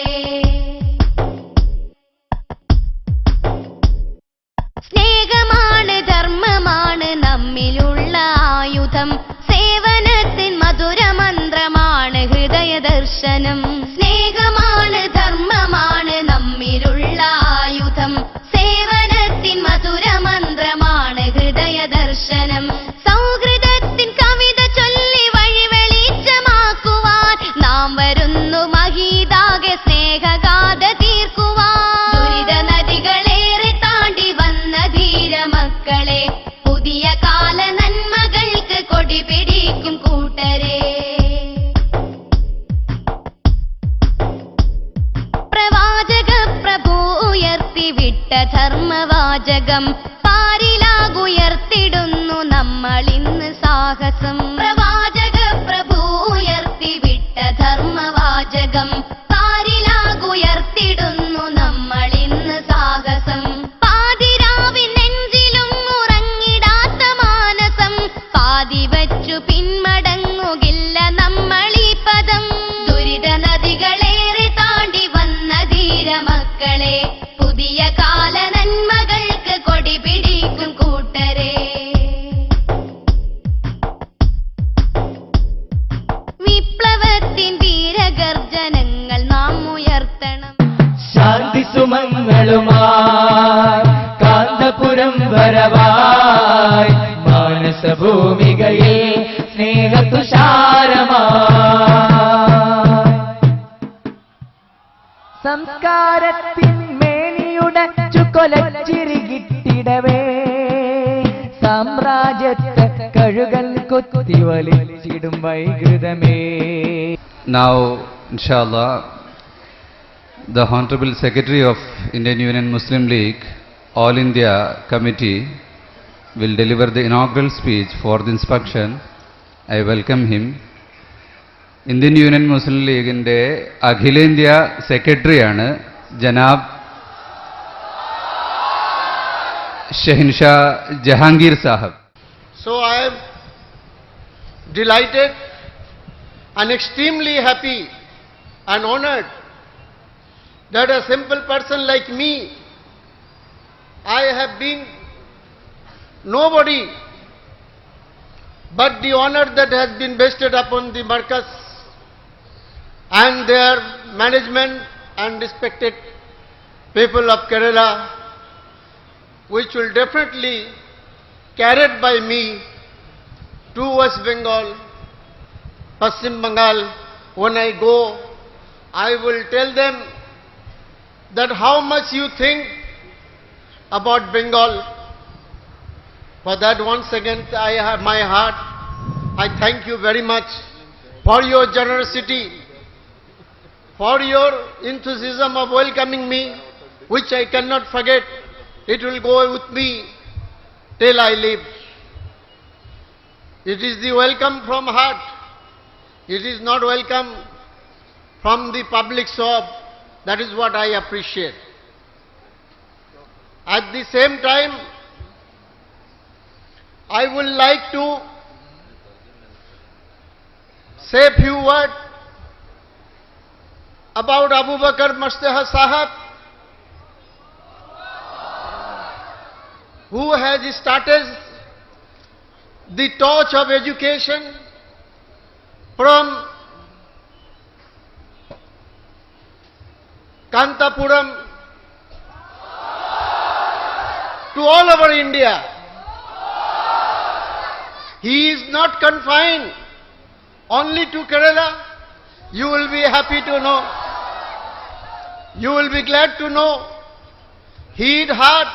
സ്നേഹമാണ് ധർമ്മമാണ് നമ്മിലുള്ള ആയുധം, സേവനത്തിൻ മധുരമന്ത്രമാണ് ഹൃദയദർശനം. സ്നേഹമാണ് ധർമ്മമാണ് നമ്മിലുള്ള ആയുധം, സേവനത്തിൻ മധുരമന്ത്രമാണ് ഹൃദയദർശനം. സൗഹൃദത്തിൻ കവിത ചൊല്ലി വഴി വെളിച്ചമാക്കുവാൻ നാം വരുന്നു മഹീതാകെ സ്നേഹഗാഥ തീർക്കുവാൻ. ദുരിത നദികളേറെ താണ്ടി വന്ന ധീരമക്കളെ, പുതിയ കാല നന്മകൾക്ക് കൊടി പിടിക്കും കൂട്ടരെ. പ്രവാചക പ്രഭു ഉയർത്തിവിട്ട ധർമ്മവാചകം പാരിലാകുയർത്തിടുന്നു നമ്മൾ ഇന്ന് സാഹസം. പ്രവാചക പ്രഭു ഉയർത്തിവിട്ട ധർമ്മവാചകം പാരിലാകുയർത്തിടുന്നു നമ്മൾ ഇന്ന് സാഹസം. പാതിരാവിൻ നെഞ്ചിലും ഉറങ്ങിടാത്ത മാനസം, പാത മധുരം വരവായി മാനസഭൂമികയിൽ സ്നേഹതുഷാരമായി സംസ്കാരത്തിൻ മേനിയുടച്ചു കൊലച്ചിരികിട്ടിടവേ സാമ്രാജ്യത്തെ കഴുകൻ കൊത്തി വലിച്ചിടും വൈകൃതമേ. Now, inshallah, the Honorable Secretary of Indian Union Muslim League, All India Committee, will deliver the inaugural speech for the inspection. I welcome him. Indian Union Muslim League inde Akhilendya Secretary aanu Janab Shahinshah Jahangir Sahab. So I am delighted and extremely happy and honored that a simple person like me, I have been nobody, but the honor that has been bestowed upon the Markaz and their management and respected people of Kerala, which will definitely carried by me to West Bengal, Paschim Bengal. When I go, I will tell them that how much you think about Bengal. For that, once again, I have my heart. I thank you very much for your generosity, for your enthusiasm of welcoming me, which I cannot forget. It will go with me till I live. It is the welcome from heart. It is not welcome from the public shop. That is what I appreciate. At the same time, I would like to say a few words about Abu Bakr Mustafa Sahab, who has started the torch of education from Kantapuram to all over India. He is not confined only to Kerala. You will be happy to know. You will be glad to know. He had heart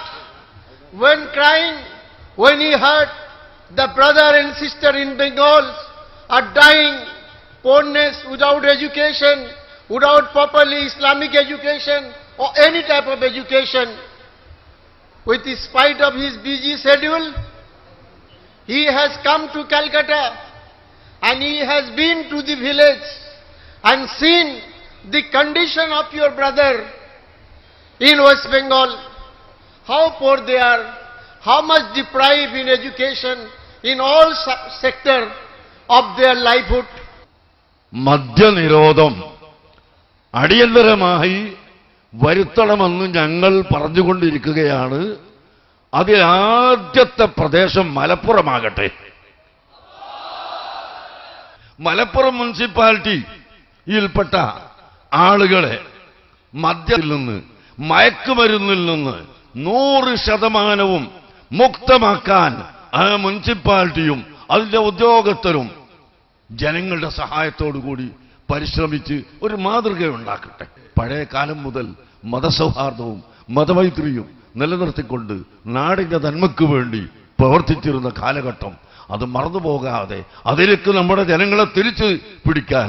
when crying, when he heard the brother and sister in Bengal are dying, poorness, without education, without properly Islamic education or any type of education. With the spite of his busy schedule, he has come to Calcutta and he has been to the village and seen the condition of your brother in West Bengal, how poor they are, how much deprived in education in all sector of their livelihood. മദ്യനിരോധം അടിയന്തരമായി വരുത്തണമെന്ന് ഞങ്ങൾ പറഞ്ഞുകൊണ്ടിരിക്കുകയാണ്. അതിൽ ആദ്യത്തെ പ്രദേശം മലപ്പുറമാകട്ടെ. മലപ്പുറം മുനിസിപ്പാലിറ്റിയിൽപ്പെട്ട ആളുകളെ മദ്യത്തിൽ നിന്ന് മയക്കുമരുന്നിൽ നിന്ന് 100% മുക്തമാക്കാൻ ആ മുനിസിപ്പാലിറ്റിയും അതിന്റെ ഉദ്യോഗസ്ഥരും ജനങ്ങളുടെ സഹായത്തോടുകൂടി പരിശ്രമിച്ച് ഒരു മാതൃകയുണ്ടാക്കട്ടെ. പഴയ കാലം മുതൽ മതസൗഹാർദ്ദവും മതമൈത്രിയും നിലനിർത്തിക്കൊണ്ട് നാടിന്റെ നന്മയ്ക്ക് വേണ്ടി പ്രവർത്തിച്ചിരുന്ന കാലഘട്ടം അത് മറന്നുപോകാതെ അതിലേക്ക് നമ്മുടെ ജനങ്ങളെ തിരിച്ചു പിടിക്കാൻ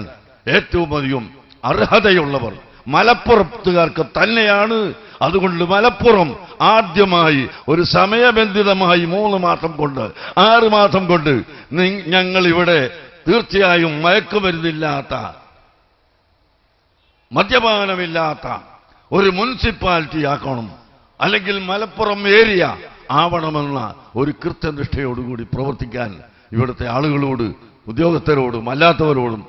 ഏറ്റവും അധികം അർഹതയുള്ളവർ മലപ്പുറത്തുകാർക്ക് തന്നെയാണ്. അതുകൊണ്ട് മലപ്പുറം ആദ്യമായി ഒരു സമയബന്ധിതമായി 3 മാസം കൊണ്ട് 6 മാസം കൊണ്ട് ഞങ്ങൾ ഇവിടെ തീർച്ചയായും മയക്കുമരുന്നില്ലാത്ത മദ്യപാനമില്ലാത്ത ഒരു മുനിസിപ്പാലിറ്റി ആക്കണം, അല്ലെങ്കിൽ മലപ്പുറം ഏരിയ ആവണമെന്ന ഒരു കൃത്യനിഷ്ഠയോടുകൂടി പ്രവർത്തിക്കാൻ ഇവിടുത്തെ ആളുകളോട്, ഉദ്യോഗസ്ഥരോടും അല്ലാത്തവരോടും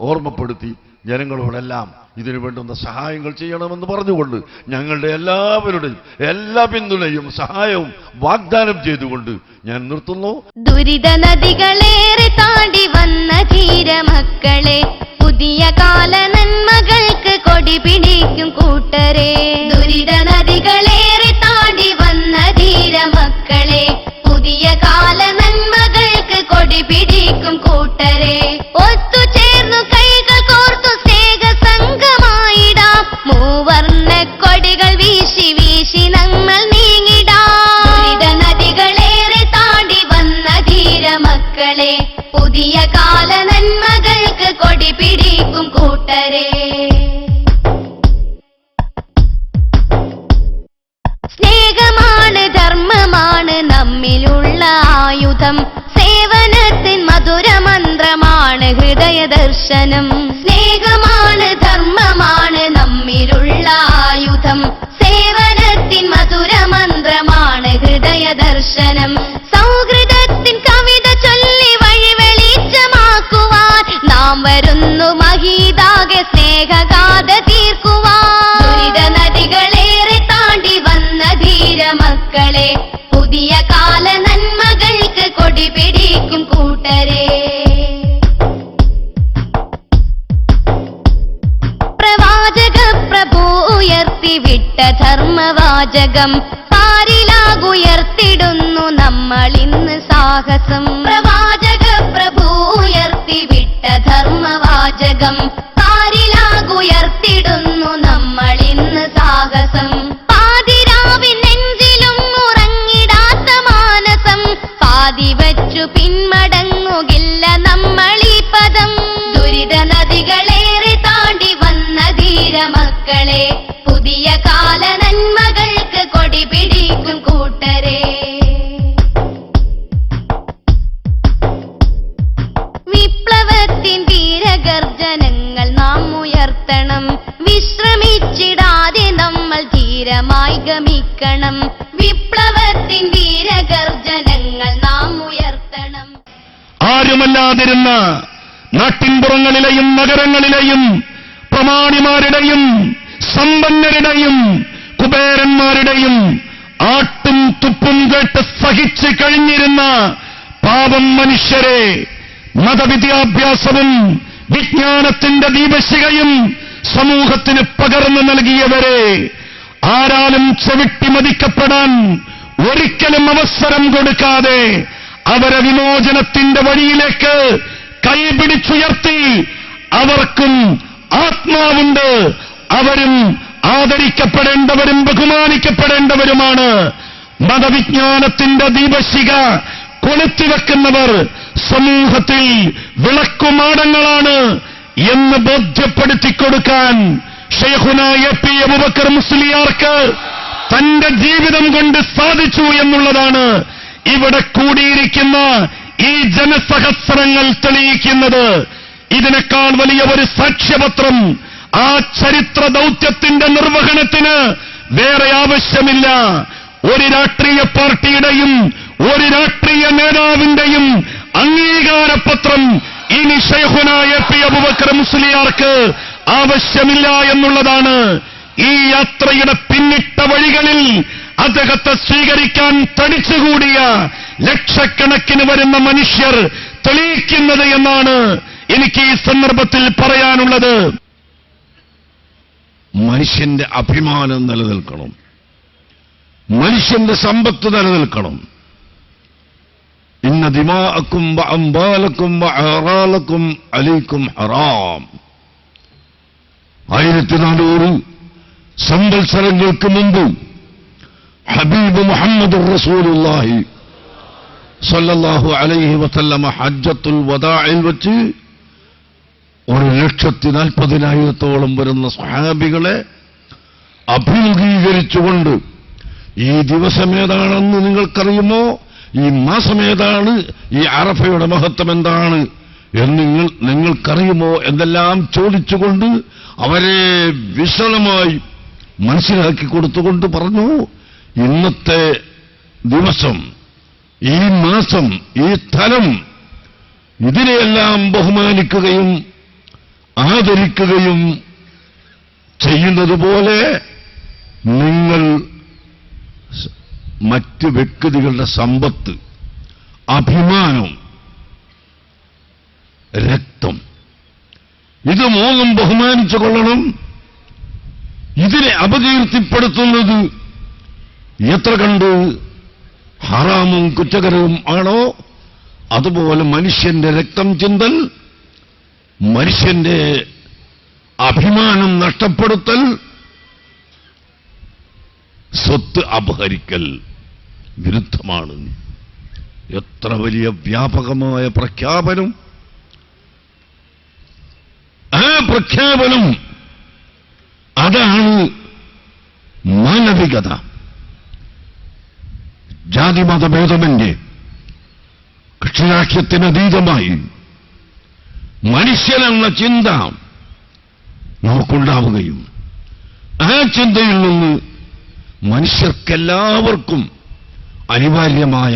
ഓർമ്മപ്പെടുത്തി ജനങ്ങളോടെല്ലാം ഇതിനു വേണ്ടുന്ന സഹായങ്ങൾ ചെയ്യണമെന്ന് പറഞ്ഞുകൊണ്ട് ഞങ്ങളുടെ എല്ലാവരുടെയും എല്ലാ പിന്തുണയും സഹായവും വാഗ്ദാനം ചെയ്തുകൊണ്ട് ഞാൻ നിർത്തുന്നു. ദുരിത നദികളേറെ താണ്ടി വന്ന ധീരമക്കളെ, പുതിയ കാല നന്മകൾക്ക് കൊടി പിടിക്കും കൂട്ടരെ. ദുരിത നദികളേറെ താണ്ടി വന്ന ധീരമക്കളെ, ആയുധം. സേവനത്തിൻ മധുരമന്ത്രമാണ് ഹൃദയദർശനം. സ്നേഹമാണ് ധർമ്മമാണ് നമ്മിലുള്ള ആയുധം. സേവനത്തിൻ മധുരമന്ത്രമാണ് ഹൃദയദർശനം. സൗഹൃദത്തിൻ കവിത ചൊല്ലി വഴി വെളിച്ചമാക്കുവാൻ നാം വരുന്നു മഹീതാകെ സ്നേഹഗാഥ തീർക്കുവാൻ. ദുരിത നദികളേറെ താണ്ടി വന്ന ധീരമക്കളെ, പുതിയ കാല നന്മകൾക്ക് കൊടി പിടിക്കും കൂട്ടരെ. പ്രവാചക പ്രഭു ഉയർത്തിവിട്ട ധർമ്മവാചകം പാരിലാകുയർത്തിടുന്നു നമ്മൾ ഇന്ന് സാഹസം. പ്രവാചക പ്രഭു ഉയർത്തിവിട്ട ധർമ്മവാചകം പാരിലാകുയർത്തിടുന്നു നമ്മൾ ഇന്ന് സാഹസം. പാതിരാവിൻ നെഞ്ചിലും ഉറങ്ങിടാത്ത മാനസം, പാതി വച്ചു പിന്മടങ്ങുകില്ല നമ്മളീ പദം. ദുരിത നദികളേറെ താണ്ടി വന്ന ധീരമക്കളെ, പുതിയ കാല നന്മകൾക്ക് കൊടി പിടിക്കും കൂട്ടരെ. വിപ്ലവത്തിൻ വീരഗർജനങ്ങൾ നാം ഉയർത്തണം. വിശ്രമിച്ചിടാതെ നമ്മൾ ധീരമായി ഗമിക്കണം. വിപ്ലവത്തിൻ വീരഗർജനങ്ങൾ നാം ഉയർത്തണം. ആരുമല്ലാതിരുന്ന നാട്ടിൻപുറങ്ങളിലെയും നഗരങ്ങളിലെയും പ്രമാണിമാരുടെയും സമ്പന്നരുടെയും കുബേരന്മാരുടെയും ആട്ടും തുപ്പും കേട്ട് സഹിച്ചു കഴിഞ്ഞിരുന്ന പാവം മനുഷ്യരെ മതവിദ്യാഭ്യാസവും വിജ്ഞാനത്തിന്റെ ദീപശിഖയും സമൂഹത്തിന് പകർന്നു നൽകിയവരെ ആരാലും ചവിട്ടി മതിക്കപ്പെടാൻ ഒരിക്കലും അവസരം കൊടുക്കാതെ അവരെ വിമോചനത്തിന്റെ വഴിയിലേക്ക് കൈപിടിച്ചുയർത്തി അവർക്കും ആത്മാവുണ്ട്. അവരും ആദരിക്കപ്പെടേണ്ടവരും ബഹുമാനിക്കപ്പെടേണ്ടവരുമാണ്. മതവിജ്ഞാനത്തിന്റെ ദീപശിഖ കൊളുത്തിവെക്കുന്നവർ സമൂഹത്തിൽ വിളക്കുമാടങ്ങളാണ് എന്ന് ബോധ്യപ്പെടുത്തിക്കൊടുക്കാൻ ഷെയ്ഖുന എ.പി. അബൂബക്കർ മുസ്ലിയാർക്ക് തന്റെ ജീവിതം കൊണ്ട് സാധിച്ചു എന്നുള്ളതാണ് ഇവിടെ കൂടിയിരിക്കുന്ന ഈ ജനസഹസ്രങ്ങൾ തെളിയിക്കുന്നത്. ഇതിനേക്കാൾ വലിയ ഒരു സാക്ഷ്യപത്രം ആ ചരിത്ര ദൗത്യത്തിന്റെ നിർവഹണത്തിന് വേറെ ആവശ്യമില്ല. ഒരു രാഷ്ട്രീയ പാർട്ടിയുടെയും ഒരു രാഷ്ട്രീയ നേതാവിന്റെയും അംഗീകാരപത്രം ഇനി ഷെയ്ഖുന എ.പി. അബൂബക്കർ മുസ്ലിയാർക്ക് ആവശ്യമില്ല എന്നുള്ളതാണ്. ഈ യാത്രയുടെ പിന്നിട്ട വഴികളിൽ അദ്ദേഹത്തെ സ്വീകരിക്കാൻ തടിച്ചുകൂടിയ ലക്ഷക്കണക്കിന് വരുന്ന മനുഷ്യർ തെളിയിക്കുന്നത് എന്നാണ് എനിക്ക് ഈ സന്ദർഭത്തിൽ പറയാനുള്ളത്. മനുഷ്യന്റെ അഭിമാനം നിലനിൽക്കണം, മനുഷ്യന്റെ സമ്പത്ത് നിലനിൽക്കണം. ഇന്ന ദിമാഅക്കും വഅംവാലക്കും വഅറാലക്കും അലൈക്കും ഹറാം. 1400 സംവത്സരങ്ങൾക്ക് മുമ്പ് ഹബീബ് മുഹമ്മദ് റസൂലുള്ളാഹി സ്വല്ലല്ലാഹു അലൈഹി വസല്ലമ ഹജ്ജത്തുൽ വദാഇൽ വെച്ച് 1,40,40,000 വരുന്ന സ്വഹാബികളെ അഭിമുഖീകരിച്ചുകൊണ്ട് ഈ ദിവസമേതാണെന്ന് നിങ്ങൾക്കറിയുമോ, ഈ മാസമേതാണ്, ഈ അറഫയുടെ മഹത്വം എന്താണ് എന്ന് നിങ്ങൾക്കറിയുമോ എന്നെല്ലാം ചോദിച്ചുകൊണ്ട് അവരെ വിശദമായി മനസ്സിലാക്കി കൊടുത്തുകൊണ്ട് പറഞ്ഞു, ഇന്നത്തെ ദിവസം, ഈ മാസം, ഈ സ്ഥലം, ഇതിനെയെല്ലാം ബഹുമാനിക്കുകയും ആദരിക്കുകയും ചെയ്യുന്നത് പോലെ നിങ്ങൾ മറ്റ് വ്യക്തികളുടെ സമ്പത്ത്, അഭിമാനം, രക്തം, ഇത് മൂന്നും ബഹുമാനിച്ചു കൊള്ളണം. ഇതിനെ അപകീർത്തിപ്പെടുത്തുന്നത് എത്ര കണ്ട് ഹറാമും കുറ്റകരവും ആണോ അതുപോലെ മനുഷ്യന്റെ രക്തം ചിന്തൽ, മനുഷ്യന്റെ അഭിമാനം നഷ്ടപ്പെടുത്തൽ, സ്വത്ത് അപഹരിക്കൽ വിരുദ്ധമാണ്. എത്ര വലിയ വ്യാപകമായ പ്രഖ്യാപനം! ആ പ്രഖ്യാപനം അതാണ് മാനവികത. ജാതിമതഭേദമന്യേ കക്ഷിരാഷ്ട്രത്തിനതീതമായി മനുഷ്യനെന്ന ചിന്ത നമുക്കുണ്ടാവുകയും ആ ചിന്തയിൽ നിന്ന് മനുഷ്യർക്കെല്ലാവർക്കും അനിവാര്യമായ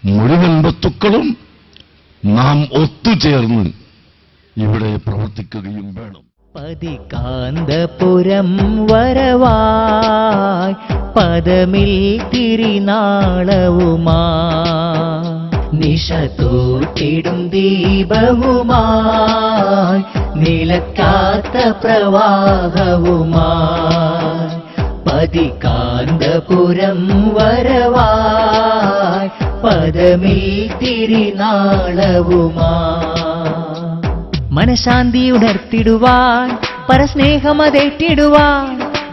മുഴുവൻ വസ്തുക്കളും നാം ഒത്തുചേർന്ന് ഇവിടെ പ്രവർത്തിക്കുകയും വേണം. പതികാന്തപുരം വരവായി പദമിൽ തിരിനാളവുമാ നിശതൂട്ടിടും ദീപവുമായി നിലക്കാത്ത പ്രവാഹവുമായി പതികാന്തപുരം വരവായി പദമിൽ തിരിനാളവുമായി മനഃശാന്തി ഉണർത്തിടുവാൻ പരസ്നേഹമതേറ്റിടുവാൻ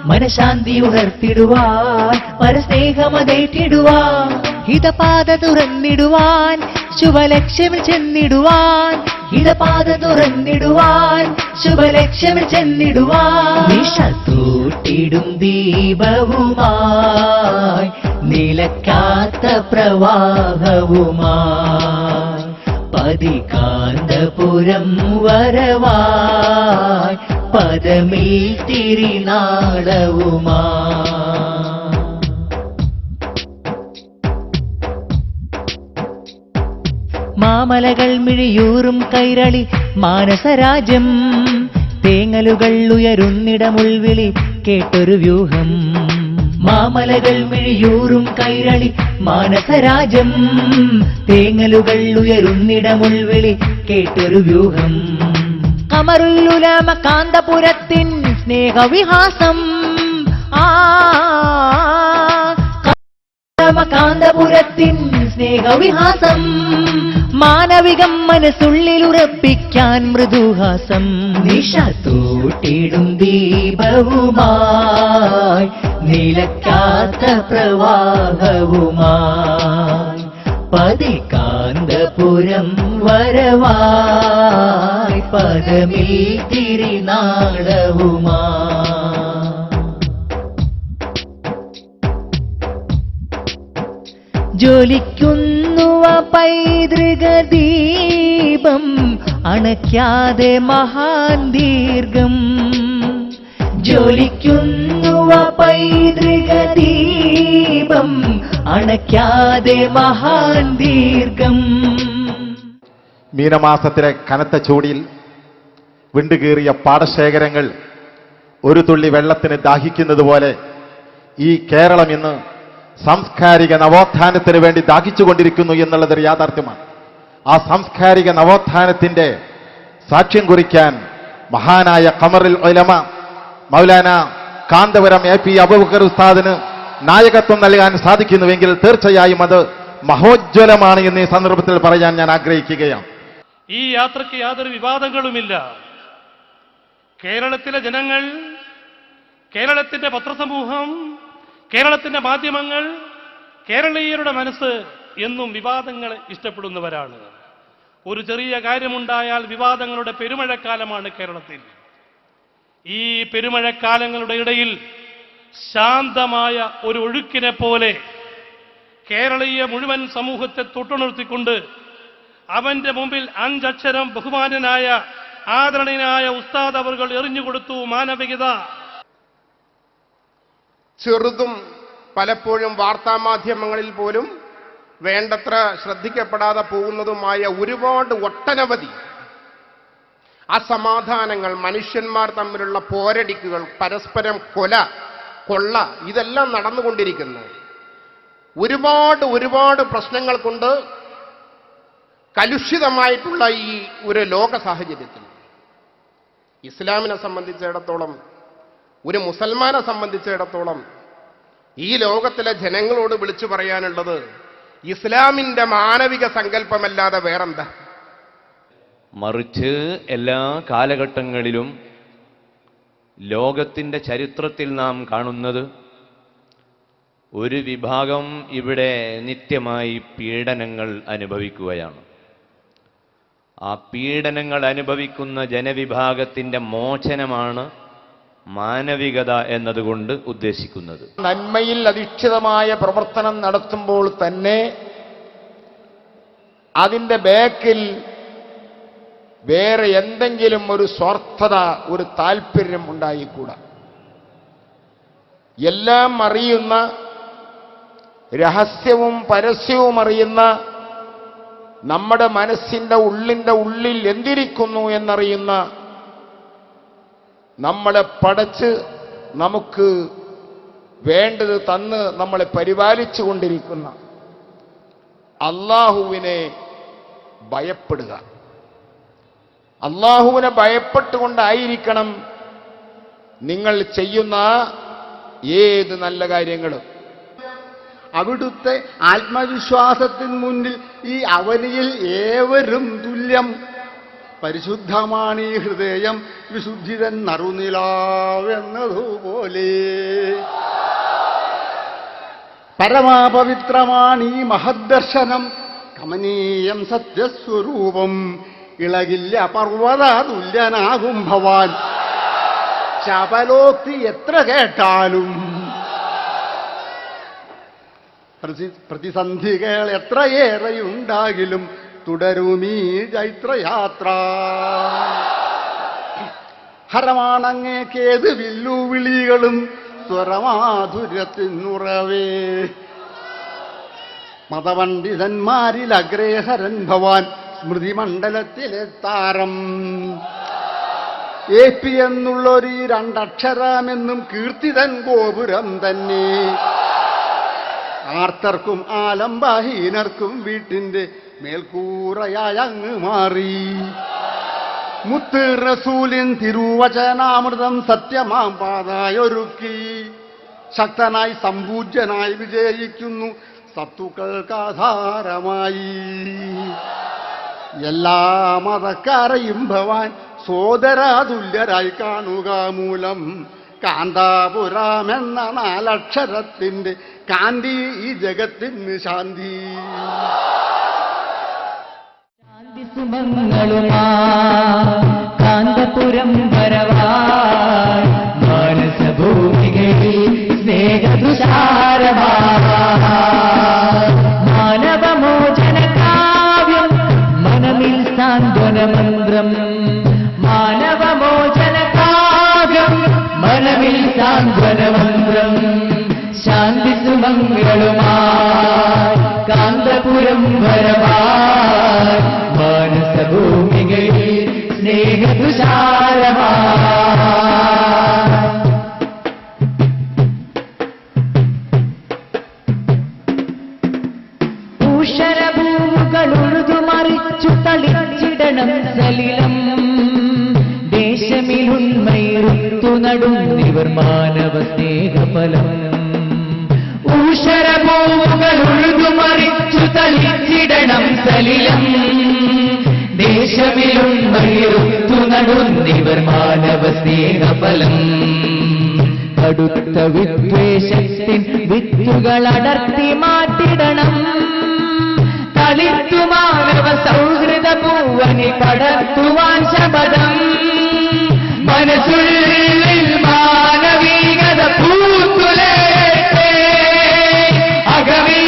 മനഃശാന്തി ഉണർത്തിടുവാൻ പരസ്നേഹമതേറ്റിടുവാൻ ഹിതപാത തുറന്നിടുവാൻ ശുഭലക്ഷ്യമിൽ ചെന്നിടുവാൻ ഹിതപാത തുറന്നിടുവാൻ ശുഭലക്ഷ്യമിൽ ചെന്നിടുവാൻ നിശതൂട്ടിടും ദീപവുമായി നിലക്കാത്ത പ്രവാഹവുമായി പതികാന്തപുരം വരവായി പദമിൽ തിരിനാളവുമാ മാമലകൾ മിഴിയൂറും കൈരളി മാനസരാജ്യം തേങ്ങലുകൾ ഉയരുന്നിടമുൾവിളി കേട്ടൊരു വ്യൂഹം മാമലകൾ മിഴിയൂറും കൈരളി മാനസരാജ്യം തേങ്ങലുകൾ ഉയരുന്നിടമുൾവിളി കേട്ടൊരു വ്യൂഹം കമറുല്ലുലമ കാന്തപുരത്തിൻ സ്നേഹവിഹാസം കാന്തപുരത്തിൻ സ്നേഹവിഹാസം മാനവികം മനസ്സുള്ളിലുറപ്പിക്കാൻ മൃദുഹാസം നിശതൂട്ടിടും ദീപവുമായി നിലക്കാത്ത പ്രവാഹവുമായി പതികാന്തപുരം വരവായി പദമിൽ തിരിനാളവുമായി ജ്വലിക്കുന്നുവ പൈതൃക ദീപം അണയ്ക്കാതെ മഹാൻ ദീർഘം ജ്വലിക്കുന്നുവ പൈതൃക ദീപം അണയ്ക്കാതെ മഹാൻ ദീർഘം മീനമാസത്തിലെ കനത്ത ചൂടിൽ വിണ്ടുകീറിയ പാടശേഖരങ്ങൾ ഒരു തുള്ളി വെള്ളത്തിന് ദാഹിക്കുന്നത് പോലെ ഈ കേരളം ഇന്ന് സാംസ്കാരിക നവോത്ഥാനത്തിന് വേണ്ടി ദാഹിച്ചുകൊണ്ടിരിക്കുന്നു എന്നുള്ളതൊരു യാഥാർത്ഥ്യമാണ്. ആ സാംസ്കാരിക നവോത്ഥാനത്തിന്റെ സാക്ഷ്യം കുറിക്കാൻ മഹാനായ ഖമറുൽ ഉലമ മൗലാന കാന്തപുരം AP അബൂബക്കർ ഉസ്താദിന് നായകത്വം നൽകാൻ സാധിക്കുന്നുവെങ്കിൽ തീർച്ചയായും അത് മഹോജ്വലമാണ് എന്ന് ഈ സന്ദർഭത്തിൽ പറയാൻ ഞാൻ ആഗ്രഹിക്കുകയാണ്. ഈ യാത്രയ്ക്ക് യാതൊരു വിവാദങ്ങളുമില്ല. കേരളത്തിലെ ജനങ്ങൾ, കേരളത്തിന്റെ പത്രസമൂഹം, കേരളത്തിന്റെ മാധ്യമങ്ങൾ, കേരളീയരുടെ മനസ്സ് എന്നും വിവാദങ്ങൾ ഇഷ്ടപ്പെടുന്നവരാണ്. ഒരു ചെറിയ കാര്യമുണ്ടായാൽ വിവാദങ്ങളുടെ പെരുമഴക്കാലമാണ് കേരളത്തിൽ. ഈ പെരുമഴക്കാലങ്ങളുടെ ഇടയിൽ ശാന്തമായ ഒരു ഒഴുക്കിനെ പോലെ കേരളീയ മുഴുവൻ സമൂഹത്തെ തൊട്ടുണർത്തിക്കൊണ്ട് അവന്റെ മുമ്പിൽ 5 അക്ഷരം ബഹുമാനനായ ആദരണീയനായ ഉസ്താദ് അവർകൾ എറിഞ്ഞുകൊടുത്തു. മാനവികത. ചെറുതും പലപ്പോഴും വാർത്താമാധ്യമങ്ങളിൽ പോലും വേണ്ടത്ര ശ്രദ്ധിക്കപ്പെടാതെ പോകുന്നതുമായ ഒരുപാട് ഒട്ടനവധി അസമാധാനങ്ങൾ, മനുഷ്യന്മാർ തമ്മിലുള്ള പോരടിക്കുകൾ, പരസ്പരം കൊള്ള ഇതെല്ലാം നടന്നുകൊണ്ടിരിക്കുന്നു. ഒരുപാട് പ്രശ്നങ്ങൾ കൊണ്ട് കലുഷിതമായിട്ടുള്ള ഈ ഒരു ലോക സാഹചര്യത്തിൽ ഇസ്ലാമിനെ സംബന്ധിച്ചിടത്തോളം, ഒരു മുസൽമാനെ സംബന്ധിച്ചിടത്തോളം ഈ ലോകത്തിലെ ജനങ്ങളോട് വിളിച്ചു പറയാനുള്ളത് ഇസ്ലാമിന്റെ മാനവിക സങ്കല്പമല്ലാതെ വേറെന്താ? മറിച്ച് എല്ലാ കാലഘട്ടങ്ങളിലും ലോകത്തിൻ്റെ ചരിത്രത്തിൽ നാം കാണുന്നത് ഒരു വിഭാഗം ഇവിടെ നിത്യമായി പീഡനങ്ങൾ അനുഭവിക്കുകയാണ്. ആ പീഡനങ്ങൾ അനുഭവിക്കുന്ന ജനവിഭാഗത്തിൻ്റെ മോചനമാണ് മാനവികത എന്നതുകൊണ്ട് ഉദ്ദേശിക്കുന്നത്. നന്മയിൽ അധിഷ്ഠിതമായ പ്രവർത്തനം നടത്തുമ്പോൾ തന്നെ അതിൻ്റെ ബാക്കിൽ വേറെ എന്തെങ്കിലും ഒരു സ്വാർത്ഥത, ഒരു താല്പര്യം ഉണ്ടായിക്കൂടാ. എല്ലാം അറിയുന്ന, രഹസ്യവും പരസ്യവും അറിയുന്ന, നമ്മുടെ മനസ്സിൻ്റെ ഉള്ളിൽ എന്തിരിക്കുന്നു എന്നറിയുന്ന, നമ്മളെ പടച്ച് നമുക്ക് വേണ്ടത് തന്ന് നമ്മളെ പരിപാലിച്ചു കൊണ്ടിരിക്കുന്ന അല്ലാഹുവിനെ ഭയപ്പെടുക. അല്ലാഹുവിനെ ഭയപ്പെട്ടുകൊണ്ടായിരിക്കണം നിങ്ങൾ ചെയ്യുന്ന ഏത് നല്ല കാര്യങ്ങളും. അവിടുത്തെ ആത്മവിശ്വാസത്തിന് മുന്നിൽ ഈ അവനിയിൽ ഏവരും തുല്യം. പരിശുദ്ധമാണ് ഈ ഹൃദയം, വിശുദ്ധിതൻ നറുനിലാവെന്നതുപോലെ. പരമാപവിത്രമാണ് ഈ മഹദ്ദർശനം, കമനീയം സത്യസ്വരൂപം. ഇളകില്ല പർവ്വത തുല്യനാകും ഭവാൻ. ശബലോക്തി എത്ര കേട്ടാലും, പ്രതിസന്ധികൾ എത്രയേറെയുണ്ടാകിലും തുടരുമീ ചൈത്രയാത്ര. ഹരമാണങ്ങേക്കേത് വില്ലുവിളികളും സ്വരമാധുര്യത്തിനുറവേ. മതപണ്ഡിതന്മാരിൽ അഗ്രേഹരൻ ഭവാൻ, സ്മൃതിമണ്ഡലത്തിലെ താരം. AP എന്നുള്ളൊരു രണ്ടക്ഷരമെന്നും കീർത്തിതൻ ഗോപുരം തന്നെ. ആർത്തർക്കും ആലംബഹീനർക്കും വീട്ടിൻ്റെ മേൽക്കൂറയായി അങ്ങ് മാറി. മുത്ത് റസൂലിൻ തിരുവചനാമൃതം സത്യമാം പാതായൊരുക്കി. ശക്തനായി സമ്പൂജ്യനായി വിജയിക്കുന്നു സത്തുക്കൾക്കാധാരമായി. എല്ലാ മതക്കാരെയും ഭവാൻ സോദരാതുല്യരായി കാണുക മൂലം. കാന്താപുരമെന്ന 4 അക്ഷരത്തിൻ്റെ കാന്തി ഈ ജഗത്തിന് ശാന്തി. കാന്തപുരം വരവായി മാനസഭൂമികളിൽ സ്നേഹതുഷാരമായി. മാനവമോചന കാവ്യം മനമിൽ സാന്ത്വനമന്ത്രം. മാനവമോചന കാവ്യം മനമിൽ സാന്ത്വനമന്ത്രം. ശാന്തി സുമംഗളുമായി കാന്തപുരം വരവായി മാനസഭൂമികളിൽ സ്നേഹതുഷാരമായി. ഊഷരഭൂമുകളുഴുതുമറിച്ചു തളിച്ചിടണം സലിലം. ദേശമിലുന്മയിറുത്തു നടുന്നിവർ മാനവ സ്നേഹഫലം. ഊഷരഭൂമുകളുഴുതുമറിച്ചു തളിച്ചിടണം സലിലം. ദേശമിലുന്മയിറുത്തു നടുന്നിവർ മാനവ സ്നേഹഫലം. കടുത്ത വിദ്വേഷത്തിൻ വിത്തുകളടർത്തി മാറ്റിടണം. തളിർത്തു മാനവ സൗഹൃദ പൂവനി പടർത്തുവാൻ ശപഥം. മനസ്സുള്ളിൽ മാനവികത പൂത്തുലയട്ടെ. അകമിൽ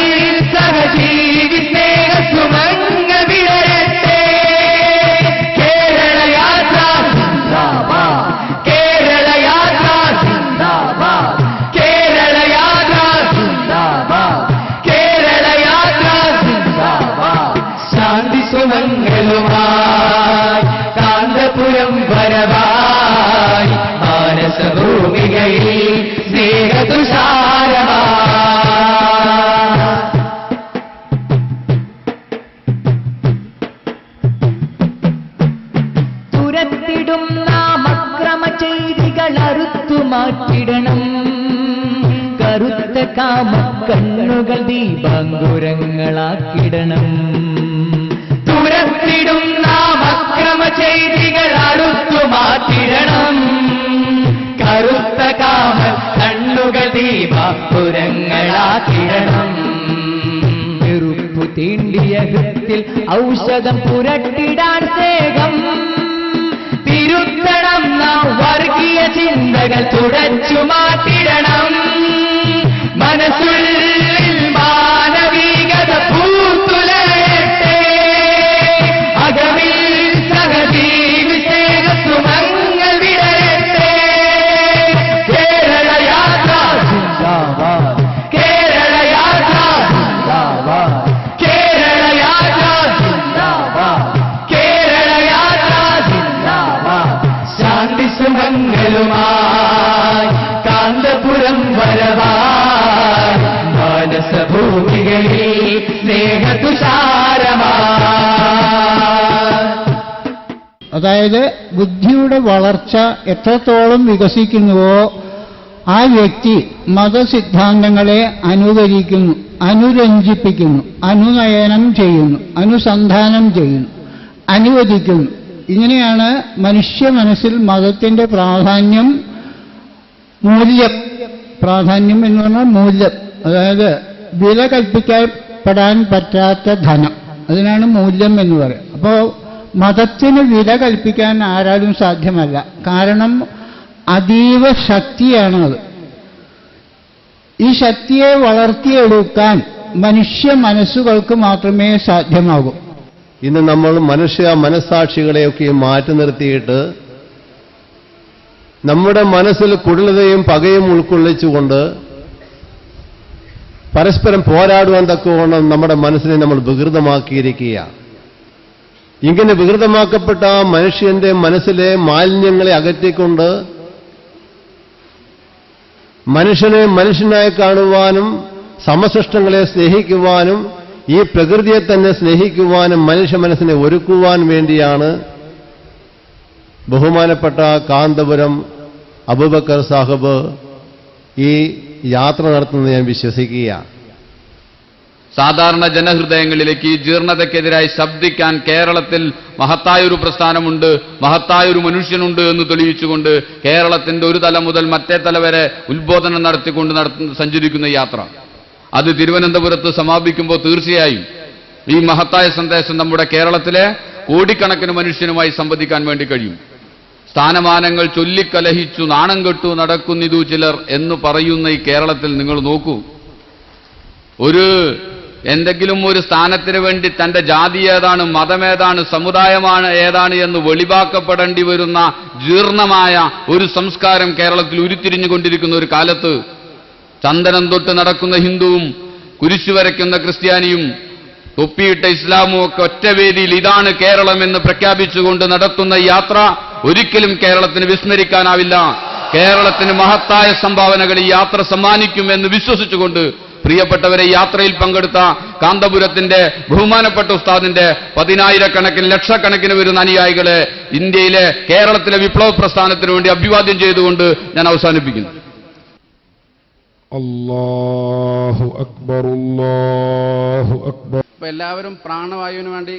സഹജീവി സ്നേഹ സുമങ്ങൾ വിടരട്ടെ. കേരള യാത്ര സിന്ദാബാദ്, കേരള യാത്ര സിന്ദാബാദ്, കേരള യാത്ര സിന്ദാബാദ്, കേരള യാത്ര സിന്ദാബാദ്. ശാന്തി സുമംഗളുമായി കാന്തപുരം വരവായി മാനസഭൂമികളിൽ സ്നേഹതുഷാരമായി. തുരത്തിടും നാം അക്രമ ചെയ്തികൾ അറുത്തു മാറ്റിടണം. കറുത്ത കാമ കണ്ണുകൾ ദീപാങ്കുരങ്ങളാക്കിടണം. തുരത്തിടും നാം അക്രമ ചെയ്തികൾ അറുത്തു മാറ്റിടണം. കറുത്ത കാമ കണ്ണുകൾ ദീപാങ്കുരങ്ങളാക്കിടണം. ചെറുപ്പു തീണ്ടിയ ഹൃത്തിൽ ഔഷധം പുരട്ടിടാൻ സ്നേഹം. തിരുത്തണം നാം വർഗീയ ചിന്തകൾ തുടച്ചു മാറ്റിടണം. മനസ്സുള്ളിൽ മാനവികത പൂത്തുലയട്ടെ. തണലുമായി കാന്തപുരം വരവായി മാനസഭൂമികളിൽ സ്നേഹതുഷാരമായി. അതായത് ബുദ്ധിയുടെ വളർച്ച എത്രത്തോളം വികസിക്കുന്നുവോ ആ വ്യക്തി മതസിദ്ധാന്തങ്ങളെ അനുകരിക്കുന്നു, അനുരഞ്ജിപ്പിക്കുന്നു, അനുനയനം ചെയ്യുന്നു, അനുസന്ധാനം ചെയ്യുന്നു, അനുവദിക്കുന്നു. ഇങ്ങനെയാണ് മനുഷ്യ മനസ്സിൽ മതത്തിൻ്റെ പ്രാധാന്യം, മൂല്യം. പ്രാധാന്യം എന്ന് പറഞ്ഞാൽ മൂല്യം, അതായത് വില കൽപ്പിക്കപ്പെടാൻ പറ്റാത്ത ധനം, അതിനാണ് മൂല്യം എന്ന് പറയുക. അപ്പോൾ മതത്തിന് വില കൽപ്പിക്കാൻ ആരാലും സാധ്യമല്ല. കാരണം അതീവ ശക്തിയാണത്. ഈ ശക്തിയെ വളർത്തിയെടുക്കാൻ മനുഷ്യ മനസ്സുകൾക്ക് മാത്രമേ സാധ്യമാകൂ. ഇന്ന് നമ്മൾ മനുഷ്യ മനസ്സാക്ഷികളെയൊക്കെ മാറ്റി നിർത്തിയിട്ട് നമ്മുടെ മനസ്സിൽ കുടിലതയും പകയും ഉൾക്കൊള്ളിച്ചുകൊണ്ട് പരസ്പരം പോരാടുവാൻ തക്കവണ്ണം നമ്മുടെ മനസ്സിനെ നമ്മൾ വികൃതമാക്കിയിരിക്കുക. ഇങ്ങനെ വികൃതമാക്കപ്പെട്ട മനുഷ്യന്റെ മനസ്സിലെ മാലിന്യങ്ങളെ അകറ്റിക്കൊണ്ട് മനുഷ്യനെ മനുഷ്യനായി കാണുവാനും സമസൃഷ്ടങ്ങളെ സ്നേഹിക്കുവാനും ഈ പ്രകൃതിയെ തന്നെ സ്നേഹിക്കുവാനും മനുഷ്യ മനസ്സിനെ ഒരുക്കുവാൻ വേണ്ടിയാണ് ബഹുമാനപ്പെട്ട കാന്തപുരം അബൂബക്കർ സാഹിബ് ഈ യാത്ര നടത്തുന്നത് ഞാൻ വിശ്വസിക്കുക. സാധാരണ ജനഹൃദയങ്ങളിലേക്ക് ഈ ജീർണതയ്ക്കെതിരായി ശബ്ദിക്കാൻ കേരളത്തിൽ മഹത്തായൊരു പ്രസ്ഥാനമുണ്ട്, മഹത്തായൊരു മനുഷ്യനുണ്ട് എന്ന് തെളിയിച്ചുകൊണ്ട് കേരളത്തിന്റെ ഒരു തല മുതൽ മറ്റേ തല വരെ ഉത്ബോധനം നടത്തിക്കൊണ്ട് സഞ്ചരിക്കുന്ന യാത്ര അത് തിരുവനന്തപുരത്ത് സമാപിക്കുമ്പോൾ തീർച്ചയായും ഈ മഹത്തായ സന്ദേശം നമ്മുടെ കേരളത്തിലെ കോടിക്കണക്കിന് മനുഷ്യനുമായി സംവദിക്കാൻ വേണ്ടി കഴിയും. സ്ഥാനമാനങ്ങൾ ചൊല്ലിക്കലഹിച്ചു നാണം കെട്ടു നടക്കുന്നിതു ചിലർ എന്ന് പറയുന്ന ഈ കേരളത്തിൽ നിങ്ങൾ നോക്കൂ, എന്തെങ്കിലും ഒരു സ്ഥാനത്തിന് വേണ്ടി തന്റെ ജാതി ഏതാണ്, മതമേതാണ്, സമുദായമാണ് ഏതാണ് എന്ന് വെളിവാക്കപ്പെടേണ്ടി വരുന്ന ജീർണമായ ഒരു സംസ്കാരം കേരളത്തിൽ ഉരുത്തിരിഞ്ഞുകൊണ്ടിരിക്കുന്ന ഒരു കാലത്ത് ചന്ദനം തൊട്ട് നടക്കുന്ന ഹിന്ദുവും കുരിശു വരയ്ക്കുന്ന ക്രിസ്ത്യാനിയും തൊപ്പിയിട്ട ഇസ്ലാമും ഒക്കെ ഒറ്റവേദിയിൽ ഇതാണ് കേരളം എന്ന് പ്രഖ്യാപിച്ചുകൊണ്ട് നടത്തുന്ന യാത്ര ഒരിക്കലും കേരളത്തിന് വിസ്മരിക്കാനാവില്ല. കേരളത്തിന് മഹത്തായ സംഭാവനകൾ ഈ യാത്ര സമ്മാനിക്കുമെന്ന് വിശ്വസിച്ചുകൊണ്ട് പ്രിയപ്പെട്ടവരെ, യാത്രയിൽ പങ്കെടുത്ത കാന്തപുരത്തിന്റെ ബഹുമാനപ്പെട്ട ഉസ്താദിന്റെ 10,000-കണക്കിന് ലക്ഷക്കണക്കിന് വരുന്ന അനുയായികളെ ഇന്ത്യയിലെ കേരളത്തിലെ വിപ്ലവ പ്രസ്ഥാനത്തിന് വേണ്ടി അഭിവാദ്യം ചെയ്തുകൊണ്ട് ഞാൻ അവസാനിപ്പിക്കുന്നു. അല്ലാഹു അക്ബർ, അല്ലാഹു അക്ബർ. എല്ലാവരും പ്രാണവായുവിന് വേണ്ടി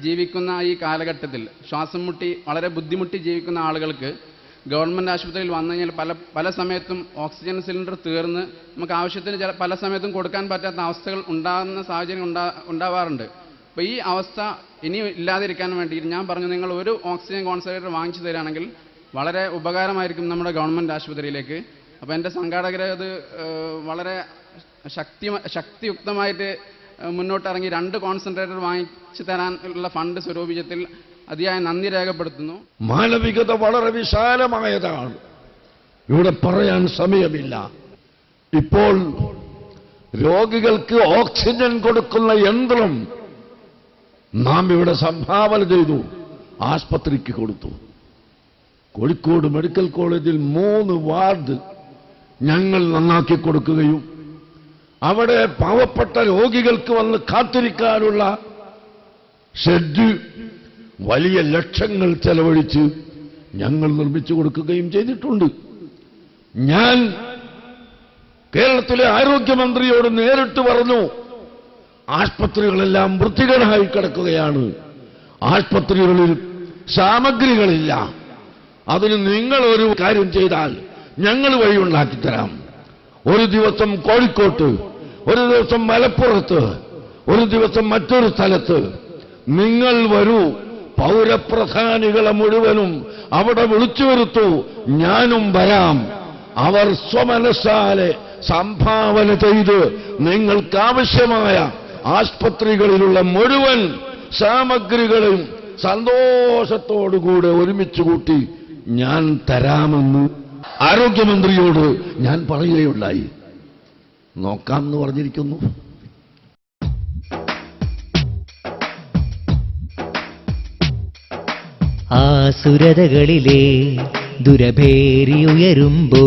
ജീവിക്കുന്ന ഈ കാലഘട്ടത്തിൽ ശ്വാസം മുട്ടി വളരെ ബുദ്ധിമുട്ടി ജീവിക്കുന്ന ആളുകൾക്ക് ഗവൺമെൻറ് ആശുപത്രിയിൽ വന്നു കഴിഞ്ഞാൽ പല സമയത്തും ഓക്സിജൻ സിലിണ്ടർ തീർന്ന് നമുക്ക് ആവശ്യത്തിന് പല സമയത്തും കൊടുക്കാൻ പറ്റാത്ത അവസ്ഥകൾ ഉണ്ടാകുന്ന സാഹചര്യം ഉണ്ടാവാറുണ്ട്. അപ്പോൾ ഈ അവസ്ഥ ഇനി ഇല്ലാതിരിക്കാൻ വേണ്ടി ഞാൻ പറഞ്ഞു, നിങ്ങൾ ഒരു ഓക്സിജൻ കോൺസെൻട്രേറ്റർ വാങ്ങിച്ചു തരികയാണെങ്കിൽ വളരെ ഉപകാരമായിരിക്കും നമ്മുടെ ഗവൺമെൻറ് ആശുപത്രിയിലേക്ക്. അപ്പോൾ എൻ്റെ സംഘാടകരെ അത് വളരെ ശക്തിയുക്തമായിട്ട് മുന്നോട്ടിറങ്ങി 2 കോൺസെൻട്രേറ്റർ വാങ്ങിച്ചു തരാനുള്ള ഫണ്ട് സ്വരൂപിച്ചതിൽ അതിയായ നന്ദി രേഖപ്പെടുത്തുന്നു. മാനവികത വളരെ വിശാലമായതാണ്, ഇവിടെ പറയാൻ സമയമില്ല. ഇപ്പോൾ രോഗികൾക്ക് ഓക്സിജൻ കൊടുക്കുന്ന യന്ത്രം നാം ഇവിടെ സംഭാവന ചെയ്തു, ആസ്പത്രിക്ക് കൊടുത്തു. കോഴിക്കോട് മെഡിക്കൽ കോളേജിൽ 3 വാർഡ് ഞങ്ങൾ നന്നാക്കി കൊടുക്കുകയും അവിടെ പാവപ്പെട്ട രോഗികൾക്ക് വന്ന് കാത്തിരിക്കാനുള്ള ഷെഡ് വലിയ ലക്ഷങ്ങൾ ചെലവഴിച്ച് ഞങ്ങൾ നിർമ്മിച്ചു കൊടുക്കുകയും ചെയ്തിട്ടുണ്ട്. ഞാൻ കേരളത്തിലെ ആരോഗ്യമന്ത്രിയോട് നേരിട്ട് പറഞ്ഞു, ആശുപത്രികളെല്ലാം വൃത്തികേടായി കിടക്കുകയാണ്, ആശുപത്രികളിൽ സാമഗ്രികളില്ല, അതിന് നിങ്ങൾ ഒരു കാര്യം ചെയ്താൽ ഞങ്ങൾ വഴിയുണ്ടാക്കിത്തരാം. ഒരു ദിവസം കോഴിക്കോട്ട്, ഒരു ദിവസം മലപ്പുറത്ത്, ഒരു ദിവസം മറ്റൊരു സ്ഥലത്ത് നിങ്ങൾ വരൂ, പൗരപ്രധാനികളെ മുഴുവനും അവിടെ വിളിച്ചു വരുത്തൂ, ഞാനും വരാം. അവർ സ്വമനസ്സാലെ സംഭാവന ചെയ്ത് നിങ്ങൾക്കാവശ്യമായ ആസ്പത്രികളിലുള്ള മുഴുവൻ സാമഗ്രികളും സന്തോഷത്തോടുകൂടെ ഒരുമിച്ച് കൂട്ടി ഞാൻ തരാമെന്ന് ആരോഗ്യമന്ത്രിയോട് ഞാൻ പറയുകയുണ്ടായി. നോക്കാമെന്ന് പറഞ്ഞിരിക്കുന്നു. ആസുരതകളിലെ ദുരഭേരിയുയരുമ്പോൾ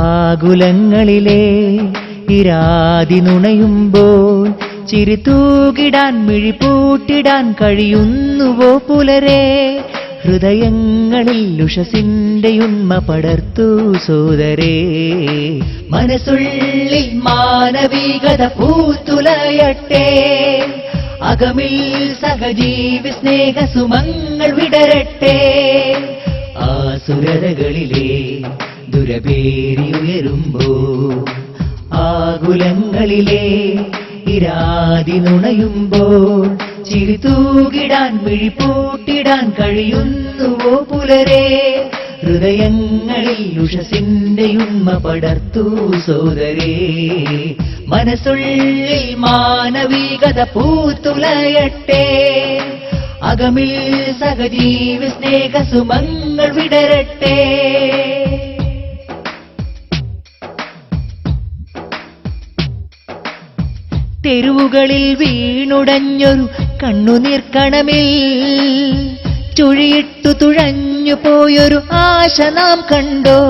ആകുലങ്ങളിലെ ഇരാതി നുണയുമ്പോൾ ചിരിതൂകിടാൻ മിഴിപൂട്ടിടാൻ കഴിയുന്നുവോ പുലരെ? ഹൃദയങ്ങളിൽ ഉഷസിന്റെ ഉണ്മ പടർത്തു സോദരേ. മനസ്സുള്ളിൽ മാനവികത പൂത്തുലയട്ടെ, അകമിൽ സഹജീവി സ്നേഹ സുമങ്ങൾ വിടരട്ടെ. ആസുരതകളിലെ ദുരഭേരിയുയരുമ്പോൾ ആകുലങ്ങളിലെ ഇരാതി നുണയുമ്പോൾ ചിരിതൂകിടാൻ മിഴിപൂട്ടിടാൻ കഴിയുന്നുവോ പുലരെ? ഹൃദയങ്ങളിൽ ഉഷസിന്റെ ഉണ്മ പടർത്തു സോദരേ. മനസ്സുള്ളിൽ മാനവികത പൂത്തുലയട്ടെ, അകമിൽ സഹജീവി സ്നേഹ സുമങ്ങൾ വിടരട്ടെ. തെരുവുകളിൽ വീണുടഞ്ഞൊരു കണ്ണുനീർക്കണമിൽ ചുഴിയിട്ടു തുഴഞ്ഞു പോയൊരു ആശ നാം കണ്ടോ?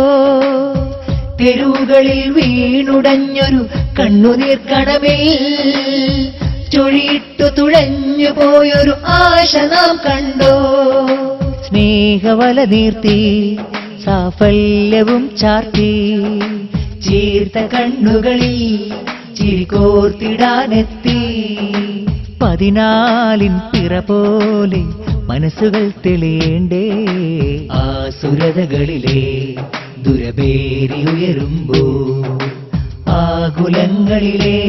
തെരുവുകളിൽ വീണുടഞ്ഞൊരു കണ്ണുനീർക്കണമിൽ ചുഴിയിട്ടു തുഴഞ്ഞു പോയൊരു ആശ നാം കണ്ടോ? സ്നേഹവല നീർത്തി സാഫല്യവും ചാർത്തി ചീർത്ത കണ്ണുകളിൽ ചിരികോർത്തിടാനെത്തി. 14 പിറ പോലെ മനസ്സുകൾ തെളിയേണ്ടേ. ആസുരതകളിലെ ദുരഭേരിയുയരുമ്പോൾ ആകുലങ്ങളിലെ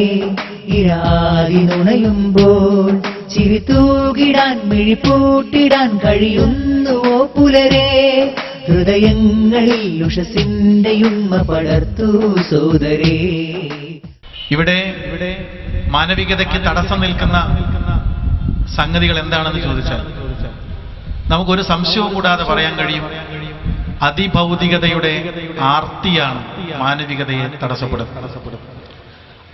ഇരാതി നുണയുമ്പോൾ ചിരിതൂകിടാൻ മിഴിപൂട്ടിടാൻ കഴിയുന്നുവോ പുലരെ? ഹൃദയങ്ങളിൽ ഉഷസിന്റെ ഉണ്മ പടർത്തു സോദരേ. ഇവിടെ മാനവികതയ്ക്ക് തടസ്സം നിൽക്കുന്ന സംഗതികൾ എന്താണെന്ന് ചോദിച്ചാൽ നമുക്കൊരു സംശയവും കൂടാതെ പറയാൻ കഴിയും, അതിഭൗതികതയുടെ ആർത്തിയാണ് മാനവികതയെ തടസ്സപ്പെടുന്നത്.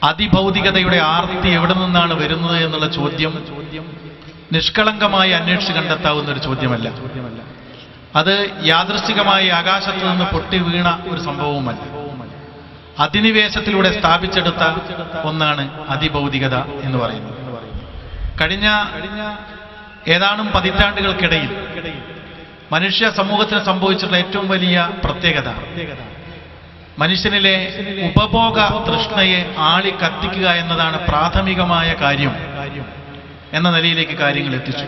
അതിഭൗതികതയുടെ ആർത്തി എവിടെ നിന്നാണ് വരുന്നത് എന്നുള്ള ചോദ്യം നിഷ്കളങ്കമായി അന്വേഷിച്ച് കണ്ടെത്താവുന്ന ഒരു ചോദ്യമല്ല. അത് യാദൃശ്ചികമായി ആകാശത്തു നിന്ന് പൊട്ടി വീണ ഒരു സംഭവവുമല്ല. അധിനിവേശത്തിലൂടെ സ്ഥാപിച്ചെടുത്ത ഒന്നാണ് അതിഭൗതികത എന്ന് പറയുന്നത്. കഴിഞ്ഞ ഏതാനും പതിറ്റാണ്ടുകൾക്കിടയിൽ മനുഷ്യ സമൂഹത്തിന് സംഭവിച്ചിട്ടുള്ള ഏറ്റവും വലിയ പ്രത്യേകത മനുഷ്യനിലെ ഉപഭോഗ തൃഷ്ണയെ ആളി കത്തിക്കുക എന്നതാണ് പ്രാഥമികമായ കാര്യം എന്ന നിലയിലേക്ക് കാര്യങ്ങൾ എത്തിച്ചു.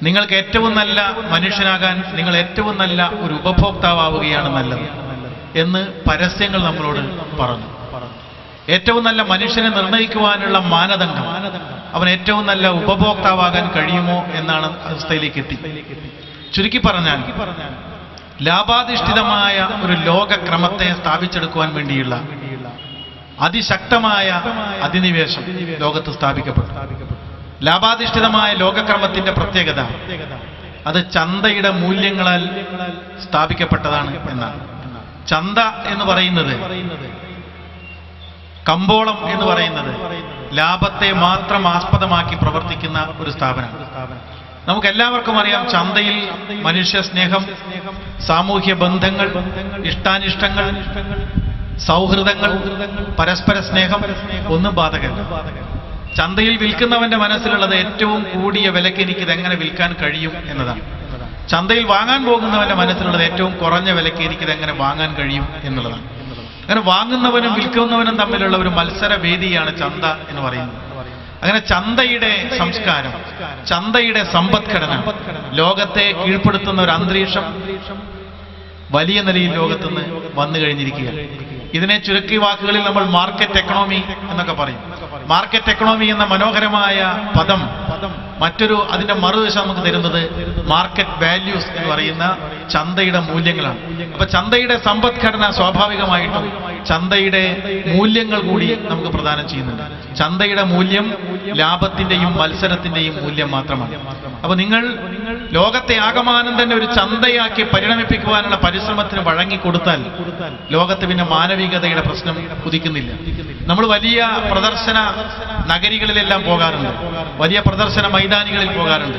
നിങ്ങൾക്ക് ഏറ്റവും നല്ല മനുഷ്യനാകാൻ നിങ്ങൾ ഏറ്റവും നല്ല ഒരു ഉപഭോക്താവുകയാണ് നല്ലത് എന്ന് പരസ്യങ്ങൾ നമ്മളോട് പറഞ്ഞു. ഏറ്റവും നല്ല മനുഷ്യനെ നിർണയിക്കുവാനുള്ള മാനദണ്ഡം അവൻ ഏറ്റവും നല്ല ഉപഭോക്താവാകാൻ കഴിയുമോ എന്നാണ് അവസ്ഥയിലേക്ക് എത്തി. ചുരുക്കി പറഞ്ഞാൽ ലാഭാധിഷ്ഠിതമായ ഒരു ലോകക്രമത്തെ സ്ഥാപിച്ചെടുക്കുവാൻ വേണ്ടിയുള്ള അതിശക്തമായ അധിനിവേശം ലോകത്ത് സ്ഥാപിക്കപ്പെട്ടു. ലാഭാധിഷ്ഠിതമായ ലോകക്രമത്തിന്റെ പ്രത്യേകത അത് ചന്തയുടെ മൂല്യങ്ങളാൽ സ്ഥാപിക്കപ്പെട്ടതാണ് എന്നാണ്. ചന്ത എന്ന് പറയുന്നത്, കമ്പോളം എന്ന് പറയുന്നത് ലാഭത്തെ മാത്രം ആസ്പദമാക്കി പ്രവർത്തിക്കുന്ന ഒരു സ്ഥാപനമാണ്. നമുക്ക് എല്ലാവർക്കും അറിയാം, ചന്തയിൽ മനുഷ്യ സ്നേഹം, സാമൂഹ്യ ബന്ധങ്ങൾ, ഇഷ്ടാനിഷ്ടങ്ങൾ, സൗഹൃദങ്ങൾ, പരസ്പര സ്നേഹം ഒന്നും ബാധകമല്ല. ചന്തയിൽ വിൽക്കുന്നവന്റെ മനസ്സിലുള്ളത് ഏറ്റവും കൂടിയ വിലയ്ക്ക് എനിക്ക് ഇതെങ്ങനെ വിൽക്കാൻ കഴിയും എന്നതാണ്. ചന്തയിൽ വാങ്ങാൻ പോകുന്നവന്റെ മനസ്സിലുള്ളത് ഏറ്റവും കുറഞ്ഞ വിലയ്ക്ക് എനിക്കിതെങ്ങനെ വാങ്ങാൻ കഴിയും എന്നുള്ളതാണ്. അങ്ങനെ വാങ്ങുന്നവനും വിൽക്കുന്നവനും തമ്മിലുള്ള ഒരു മത്സര വേദിയാണ് ചന്ത എന്ന് പറയുന്നത്. അങ്ങനെ ചന്തയുടെ സംസ്കാരം, ചന്തയുടെ സമ്പദ്ഘടന ലോകത്തെ കീഴ്പ്പെടുത്തുന്ന ഒരു അന്തരീക്ഷം വലിയ നിലയിൽ ലോകത്തുനിന്ന് വന്നു കഴിഞ്ഞിരിക്കുകയാണ്. ഇതിനെ ചുരുക്കി വാക്കുകളിൽ നമ്മൾ മാർക്കറ്റ് എക്കണോമി എന്നൊക്കെ പറയും. മാർക്കറ്റ് എക്കണോമി എന്ന മനോഹരമായ പദം മറ്റൊരു അതിന്റെ മറുവശം നമുക്ക് തരുന്നത് മാർക്കറ്റ് വാല്യൂസ് എന്ന് പറയുന്ന ചന്തയുടെ മൂല്യങ്ങളാണ്. അപ്പൊ ചന്തയുടെ സമ്പദ്ഘടന സ്വാഭാവികമായിട്ടും ചന്തയുടെ മൂല്യങ്ങൾ കൂടി നമുക്ക് പ്രദാനം ചെയ്യുന്നുണ്ട്. ചന്തയുടെ മൂല്യം ലാഭത്തിന്റെയും മത്സരത്തിന്റെയും മൂല്യം മാത്രമാണ്. അപ്പൊ നിങ്ങൾ ലോകത്തെ ആകമാനം തന്നെ ഒരു ചന്തയാക്കി പരിണമിപ്പിക്കുവാനുള്ള പരിശ്രമത്തിന് വഴങ്ങിക്കൊടുത്താൽ ലോകത്ത് പിന്നെ മാനവികതയുടെ പ്രശ്നം ഉദിക്കുന്നില്ല. നമ്മൾ വലിയ പ്രദർശന നഗരികളിലെല്ലാം പോകാറുണ്ട്, വലിയ പ്രദർശന മൈതാനികളിൽ പോകാറുണ്ട്.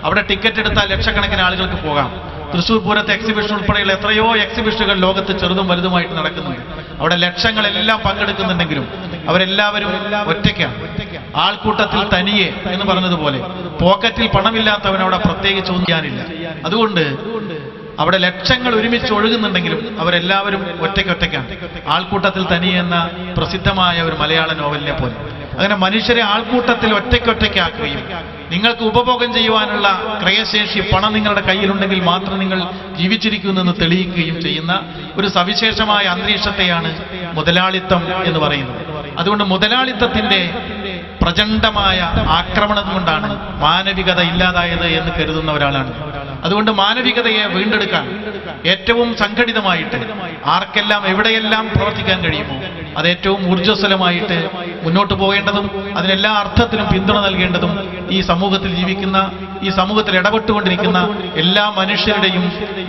അവിടെ ടിക്കറ്റ് എടുത്താൽ ലക്ഷക്കണക്കിന് ആളുകൾക്ക് പോകാം. തൃശ്ശൂർ പൂരത്തെ എക്സിബിഷൻ ഉൾപ്പെടെയുള്ള എത്രയോ എക്സിബിഷനുകൾ ലോകത്ത് ചെറുതും വലുതുമായിട്ട് നടക്കുന്നുണ്ട്. അവിടെ ലക്ഷങ്ങളെല്ലാം പങ്കെടുക്കുന്നുണ്ടെങ്കിലും അവരെല്ലാവരും ഒറ്റയ്ക്കാണ്. ആൾക്കൂട്ടത്തിൽ തനിയെ എന്ന് പറഞ്ഞതുപോലെ പോക്കറ്റിൽ പണമില്ലാത്തവൻ അവിടെ പ്രത്യേകിച്ച് ഒന്നും ചെയ്യാനില്ല. അതുകൊണ്ട് അവിടെ ലക്ഷങ്ങൾ ഒരുമിച്ച് ഒഴുകുന്നുണ്ടെങ്കിലും അവരെല്ലാവരും ഒറ്റയ്ക്കൊറ്റയ്ക്കാണ്. ആൾക്കൂട്ടത്തിൽ തനിയെ എന്ന പ്രസിദ്ധമായ ഒരു മലയാള നോവലിനെ പോലെ അങ്ങനെ മനുഷ്യരെ ആൾക്കൂട്ടത്തിൽ ഒറ്റയ്ക്കൊറ്റയ്ക്കാക്കുകയും നിങ്ങൾക്ക് ഉപഭോഗം ചെയ്യുവാനുള്ള ക്രയശേഷി പണം നിങ്ങളുടെ കയ്യിലുണ്ടെങ്കിൽ മാത്രം നിങ്ങൾ ജീവിച്ചിരിക്കുന്നെന്ന് തെളിയിക്കുകയും ചെയ്യുന്ന ഒരു സവിശേഷമായ അന്തരീക്ഷത്തെയാണ് മുതലാളിത്തം എന്ന് പറയുന്നത്. അതുകൊണ്ട് മുതലാളിത്തത്തിന്റെ പ്രചണ്ഡമായ ആക്രമണം കൊണ്ടാണ് മാനവികത ഇല്ലാതായത് എന്ന് കരുതുന്ന ഒരാളാണ്. അതുകൊണ്ട് മാനവികതയെ വീണ്ടെടുക്കാൻ ഏറ്റവും സംഘടിതമായിട്ട് ആർക്കെല്ലാം എവിടെയെല്ലാം പ്രവർത്തിക്കാൻ കഴിയുമോ അത് ഏറ്റവും ഊർജ്ജസ്വലമായിട്ട് മുന്നോട്ട് പോകേണ്ടതും അതിനെല്ലാ അർത്ഥത്തിനും പിന്തുണ നൽകേണ്ടതും ഈ സമൂഹത്തിൽ ജീവിക്കുന്ന, ഈ സമൂഹത്തിൽ ഇടപെട്ടുകൊണ്ടിരിക്കുന്ന എല്ലാ മനുഷ്യരുടെയും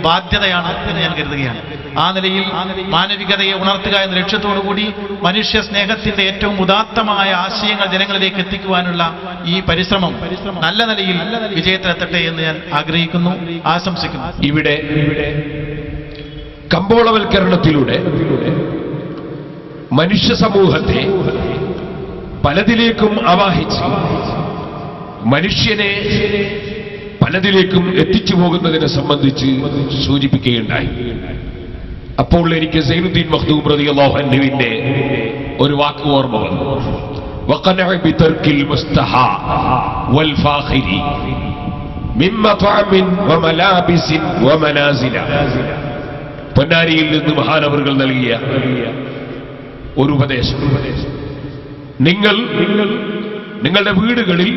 ബാധ്യതയാണ് എന്ന് ഞാൻ കരുതുകയാണ്. ആ നിലയിൽ മാനവികതയെ ഉണർത്തുക എന്ന ലക്ഷ്യത്തോടുകൂടി മനുഷ്യ സ്നേഹത്തിന്റെ ഏറ്റവും ഉദാത്തമായ ആശയങ്ങൾ ജനങ്ങളിലേക്ക് എത്തിക്കുവാനുള്ള ഈ പരിശ്രമം നല്ല നിലയിൽ വിജയത്തിലെത്തട്ടെ എന്ന് ഞാൻ ആഗ്രഹിക്കുന്നു, ആശംസിക്കുന്നു. ഇവിടെ കമ്പോളവൽക്കരണത്തിലൂടെ മനുഷ്യ സമൂഹത്തെ പലതിലേക്കും ആവാഹിച്ച് മനുഷ്യനെ പലതിലേക്കും എത്തിച്ചു പോകുന്നതിനെ സംബന്ധിച്ച് സൂചിപ്പിക്കുകയുണ്ടായി. അപ്പോൾ എനിക്ക് സൈനുദ്ദീൻ മഖ്ദൂം റളിയല്ലാഹു അൻഹുവിന്റെ ഒരു വാക്ക് ഓർമ്മ വന്നു. വഖനഅ ബിതർക്കിൽ മുസ്തഹാ വൽ ഫാഖിരി മിൻ മത്അമിൻ വമലാബിസിൻ വമനാസില. പൊന്നാരിയിൽ നിന്ന് മഹാനവറുകൾ നൽകിയ ഒരു ഉപദേശം. നിങ്ങൾ നിങ്ങളുടെ വീടുകളിൽ,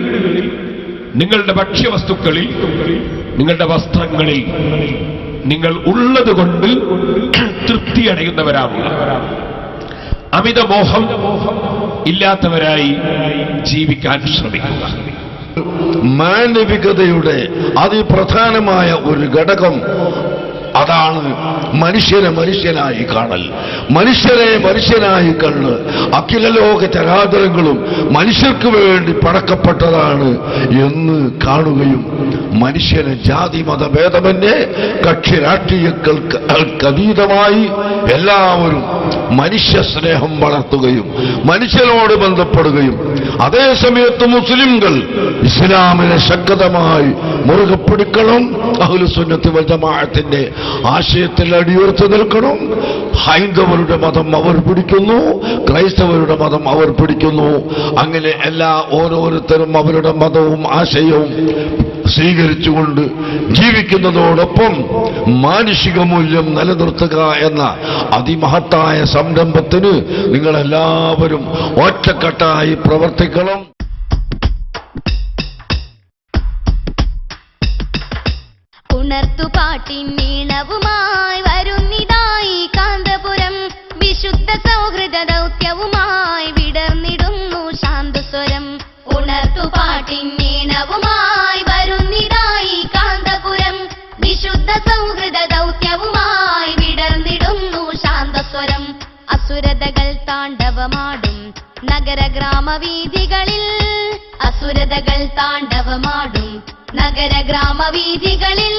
നിങ്ങളുടെ ഭക്ഷ്യവസ്തുക്കളിൽ, നിങ്ങളുടെ വസ്ത്രങ്ങളിൽ നിങ്ങൾ ഉള്ളതുകൊണ്ട് തൃപ്തിയടയുന്നവരാവുക. അമിതമോഹം ഇല്ലാത്തവരായി ജീവിക്കാൻ ശ്രമിക്കുക. മാനവികതയുടെ അതിപ്രധാനമായ ഒരു ഘടകം അതാണ് മനുഷ്യനെ മനുഷ്യനായി കാണൽ. മനുഷ്യരെ മനുഷ്യനായി കണ്ട് അഖില ലോക ചരാചരങ്ങളും മനുഷ്യർക്ക് വേണ്ടി പടക്കപ്പെട്ടതാണ് എന്ന് കാണുകയും മനുഷ്യനെ ജാതി മതഭേദമന്യേ കക്ഷി രാഷ്ട്രീയങ്ങൾക്കതീതമായി എല്ലാവരും മനുഷ്യ സ്നേഹം വളർത്തുകയും മനുഷ്യനോട് ബന്ധപ്പെടുകയും അതേസമയത്ത് മുസ്ലിംകൾ ഇസ്ലാമിനെ ശക്തമായി മുറുകെ പിടിക്കണം, അഹ്ലുസുന്നത്ത് വൽ ജമാഅത്തിന്റെ ആശയത്തിൽ അടിയുറച്ചു നിൽക്കണം. ഹൈന്ദവരുടെ മതം അവർ പിടിക്കുന്നു, ക്രൈസ്തവരുടെ മതം അവർ പിടിക്കുന്നു. അങ്ങനെ ഓരോരുത്തരും അവരുടെ മതവും ആശയവും സ്വീകരിച്ചുകൊണ്ട് ജീവിക്കുന്നതോടൊപ്പം മാനുഷിക മൂല്യം നിലനിർത്തുക എന്ന അതിമഹത്തായ സംരംഭത്തിന് നിങ്ങളെല്ലാവരും ഒറ്റക്കെട്ടായി പ്രവർത്തിക്കണം. ഉണർത്തുപാട്ടിൻ നീണവുമായി വരുന്നിതായി കാന്തപുരം, വിശുദ്ധ സൗഹൃദ ദൗത്യവുമായി വിടർന്നിടുന്നു ശാന്തസ്വരം. ഉണർത്തുപാട്ടിൻ നീണവുമായി വരുന്നിതായി കാന്തപുരം, വിശുദ്ധ സൗഹൃദ ദൗത്യവുമായി വിടർന്നിടുന്നു ശാന്തസ്വരം. അസുരതകൾ താണ്ഡവമാടും നഗര ഗ്രാമവീഥികളിൽ, അസുരതകൾ താണ്ഡവമാടും നഗര ഗ്രാമവീഥികളിൽ,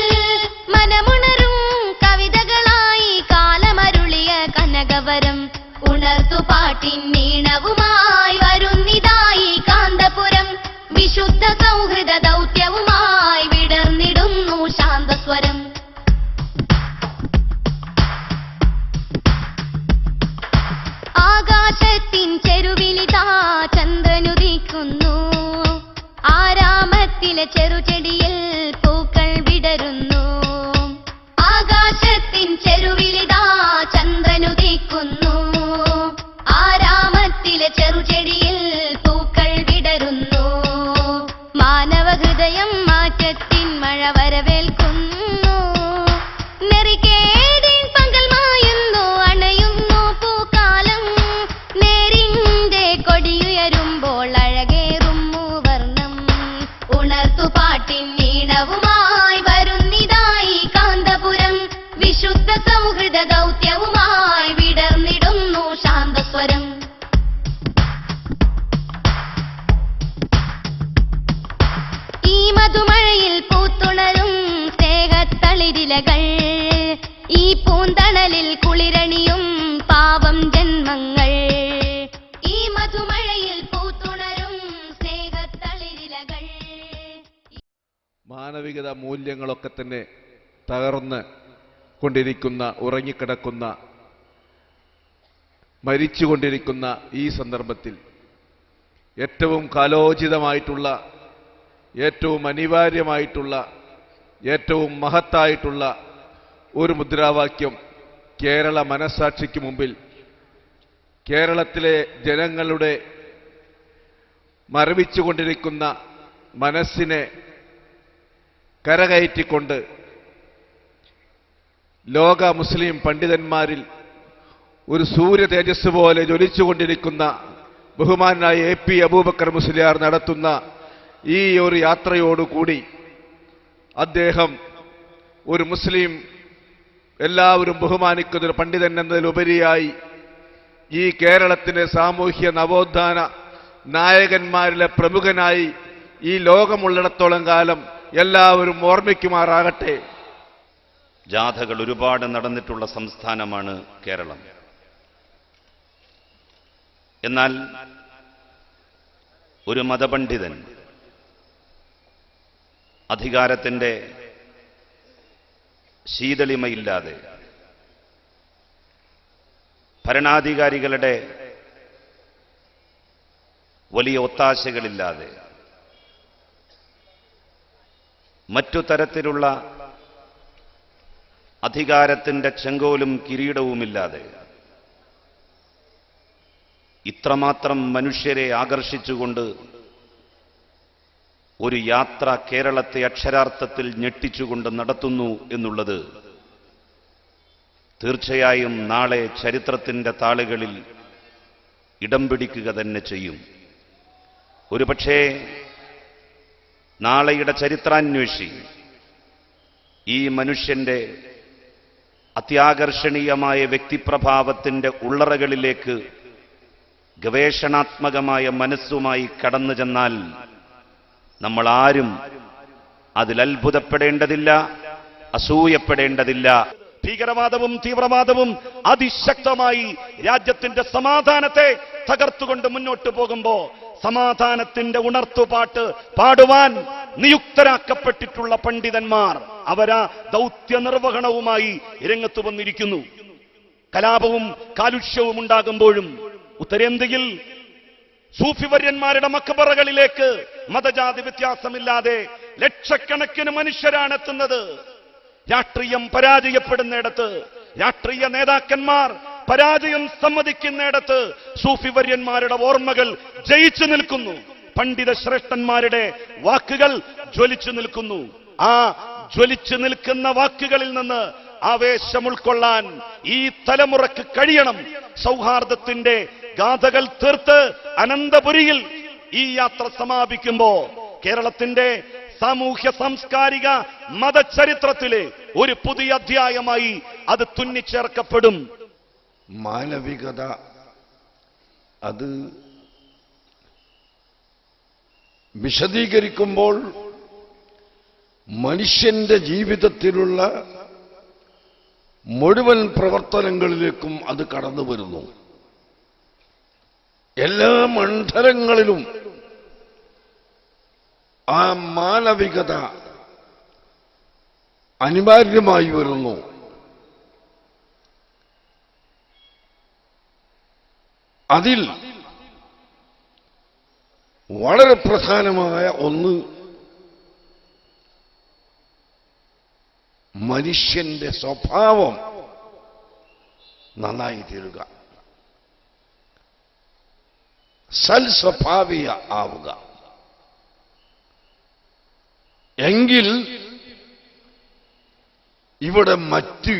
മനമുണരും കവിതകളായി കാലമരുളിയ കനകവരം. ഉണർത്തുപാട്ടിൻ നീണവുമായി വരുന്നിതായി കാന്തപുരം, വിശുദ്ധ സൗഹൃദ ദൗത്യവുമായി വിടർന്നിടുന്നു ശാന്തസ്വരം. ആകാശത്തിൻ ചെരുവിലിതാ ചന്ദ്രനുദിക്കുന്നു, ആരാമത്തിലെ ചെറുചെടിയിൽ പൂക്കൾ വിടരുന്നു. ആകാശത്തിൻ ചെരുവിലിതാ ചന്ദ്രനുദിക്കുന്നു, ആരാമത്തിലെ ചെറുചെടിയിൽ പൂക്കൾ വിടരുന്നു. മാനവ ഹൃദയം മാറ്റത്തിൻ മഴ വരവേൽക്കുന്നു, നെറികേടിൻ പകൽ മായുന്നു, അണയുന്നു പൂക്കാലം. നേരിന്റെ കൊടിയുയരുമ്പോൾ അഴകേറും മൂവർണ്ണം. ഉണർത്തുപാട്ടിൻ നീണവുമായി വരുന്നിതായി കാന്തപുരം, വിശുദ്ധ സൗഹൃദ ദൗത്യവുമായി വിടർന്നിടുന്നു ശാന്തസ്വരം. ഈ മധുമഴയിൽ പൂത്തുണരും സ്നേഹത്തളിരിൽ തളിരിലകൾ ഈ പൂന്തണലിൽ കുളിരണിയും പാവം ജന്മങ്ങൾ ഈ മധുമഴയിൽ പൂത്തുണരും സ്നേഹത്തളിരിലകൾ. മാനവികത മൂല്യങ്ങളൊക്കെ തന്നെ തകർന്ന് കൊണ്ടിരിക്കുന്ന, ഉറങ്ങിക്കിടക്കുന്ന, മരിച്ചുകൊണ്ടിരിക്കുന്ന ഈ സന്ദർഭത്തിൽ ഏറ്റവും കാലോചിതമായിട്ടുള്ള, ഏറ്റവും അനിവാര്യമായിട്ടുള്ള, ഏറ്റവും മഹത്തായിട്ടുള്ള ഒരു മുദ്രാവാക്യം കേരള മനസ്സാക്ഷിക്ക് മുമ്പിൽ, കേരളത്തിലെ ജനങ്ങളുടെ മരവിച്ചുകൊണ്ടിരിക്കുന്ന മനസ്സിനെ കരകയറ്റിക്കൊണ്ട് ലോക മുസ്ലിം പണ്ഡിതന്മാരിൽ ഒരു സൂര്യ തേജസ് പോലെ ജ്വലിച്ചുകൊണ്ടിരിക്കുന്ന ബഹുമാനായ AP അബൂബക്കർ മുസ്ലിയാർ നടത്തുന്ന ഈ ഒരു യാത്രയോടുകൂടി അദ്ദേഹം ഒരു മുസ്ലിം എല്ലാവരും ബഹുമാനിക്കുന്ന ഒരു പണ്ഡിതൻ എന്നതിലുപരിയായി ഈ കേരളത്തിലെ സാമൂഹ്യ നവോത്ഥാന നായകന്മാരിലെ പ്രമുഖനായി ഈ ലോകമുള്ളിടത്തോളം കാലം എല്ലാവരും ഓർമ്മിക്കുമാറാകട്ടെ. ജാഥകൾ ഒരുപാട് നടന്നിട്ടുള്ള സംസ്ഥാനമാണ് കേരളം. എന്നാൽ ഒരു മതപണ്ഡിതൻ അധികാരത്തിൻ്റെ ശീതളിമയില്ലാതെ, ഭരണാധികാരികളുടെ വലിയ ഒത്താശകളില്ലാതെ, മറ്റു തരത്തിലുള്ള അധികാരത്തിൻ്റെ ചെങ്കോലും കിരീടവുമില്ലാതെ ഇത്രമാത്രം മനുഷ്യരെ ആകർഷിച്ചുകൊണ്ട് ഒരു യാത്ര കേരളത്തെ അക്ഷരാർത്ഥത്തിൽ ഞെട്ടിച്ചുകൊണ്ട് നടത്തുന്നു എന്നുള്ളത് തീർച്ചയായും നാളെ ചരിത്രത്തിൻ്റെ താളുകളിൽ ഇടം പിടിക്കുക തന്നെ ചെയ്യും. ഒരുപക്ഷേ നാളെയുടെ ചരിത്രാന്വേഷി ഈ മനുഷ്യന്റെ അത്യാകർഷണീയമായ വ്യക്തിപ്രഭാവത്തിൻ്റെ ഉള്ളറകളിലേക്ക് ഗവേഷണാത്മകമായ മനസ്സുമായി കടന്നു ചെന്നാൽ നമ്മൾ ആരും അതിൽ അത്ഭുതപ്പെടേണ്ടതില്ല, അസൂയപ്പെടേണ്ടതില്ല. ഭീകരവാദവും തീവ്രവാദവും അതിശക്തമായി രാജ്യത്തിന്റെ സമാധാനത്തെ തകർത്തുകൊണ്ട് മുന്നോട്ട് പോകുമ്പോ സമാധാനത്തിന്റെ ഉണർത്തുപാട്ട് പാടുവാൻ നിയുക്തരാക്കപ്പെട്ടിട്ടുള്ള പണ്ഡിതന്മാർ അവരാ ദൗത്യ നിർവഹണവുമായി രംഗത്ത് വന്നിരിക്കുന്നു. കലാപവും കാലുഷ്യവും ഉണ്ടാകുമ്പോഴും ഉത്തരേന്ത്യയിൽ സൂഫിവര്യന്മാരുടെ മക്ബറകളിലേക്ക് മതജാതി വ്യത്യാസമില്ലാതെ ലക്ഷക്കണക്കിന് മനുഷ്യരാണ് എത്തുന്നത്. രാഷ്ട്രീയം പരാജയപ്പെടുന്നിടത്ത്, രാഷ്ട്രീയ നേതാക്കന്മാർ പരാജയം സമ്മതിക്കുന്നിടത്ത് സൂഫിവര്യന്മാരുടെ ഓർമ്മകൾ ജയിച്ചു നിൽക്കുന്നു. പണ്ഡിത ശ്രേഷ്ഠന്മാരുടെ വാക്കുകൾ ജ്വലിച്ചു നിൽക്കുന്നു. ആ ജ്വലിച്ചു നിൽക്കുന്ന വാക്കുകളിൽ നിന്ന് ആവേശം ഉൾക്കൊള്ളാൻ ഈ തലമുറക്ക് കഴിയണം. സൗഹാർദ്ദത്തിന്റെ ഗാഥകൾ തീർത്ത് അനന്തപുരിയിൽ ഈ യാത്ര സമാപിക്കുമ്പോ കേരളത്തിന്റെ സാമൂഹ്യ സാംസ്കാരിക മതചരിത്രത്തിലെ ഒരു പുതിയ അധ്യായമായി അത് തുന്നിച്ചേർക്കപ്പെടും. മാനവികത അത് വിശദീകരിക്കുമ്പോൾ മനുഷ്യന്റെ ജീവിതത്തിലുള്ള മുഴുവൻ പ്രവർത്തനങ്ങളിലേക്കും അത് കടന്നു വരുന്നു. എല്ലാ മണ്ഡലങ്ങളിലും ആ മാനവികത അനിവാര്യമായി വരുന്നു. അതിൽ വളരെ പ്രധാനമായ ഒന്ന് മനുഷ്യന്റെ സ്വഭാവം നന്നായി തീരുക, സൽസ്വഭാവിയ ആവുക. എങ്കിൽ ഇവിടെ മറ്റ്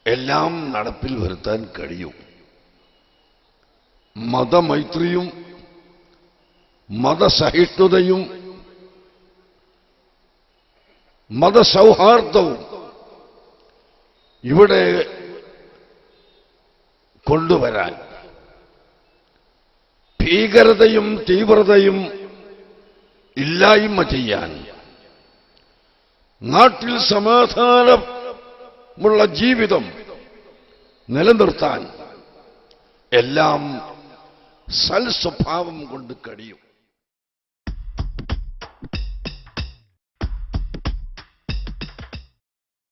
എല്ലാം നടപ്പിൽ വരുത്താൻ കഴിയും. മതമൈത്രിയും മതസഹിഷ്ണുതയും മതസൗഹാർദ്ദവും ഇവിടെ കൊണ്ടുവരാൻ, ഭീകരതയും തീവ്രതയും ഇല്ലായ്മ ചെയ്യാൻ നാട്ടിൽ സമാധാനമുള്ള ജീവിതം നിലനിർത്താൻ എല്ലാം സൽസ്വഭാവം കൊണ്ട് കഴിയും.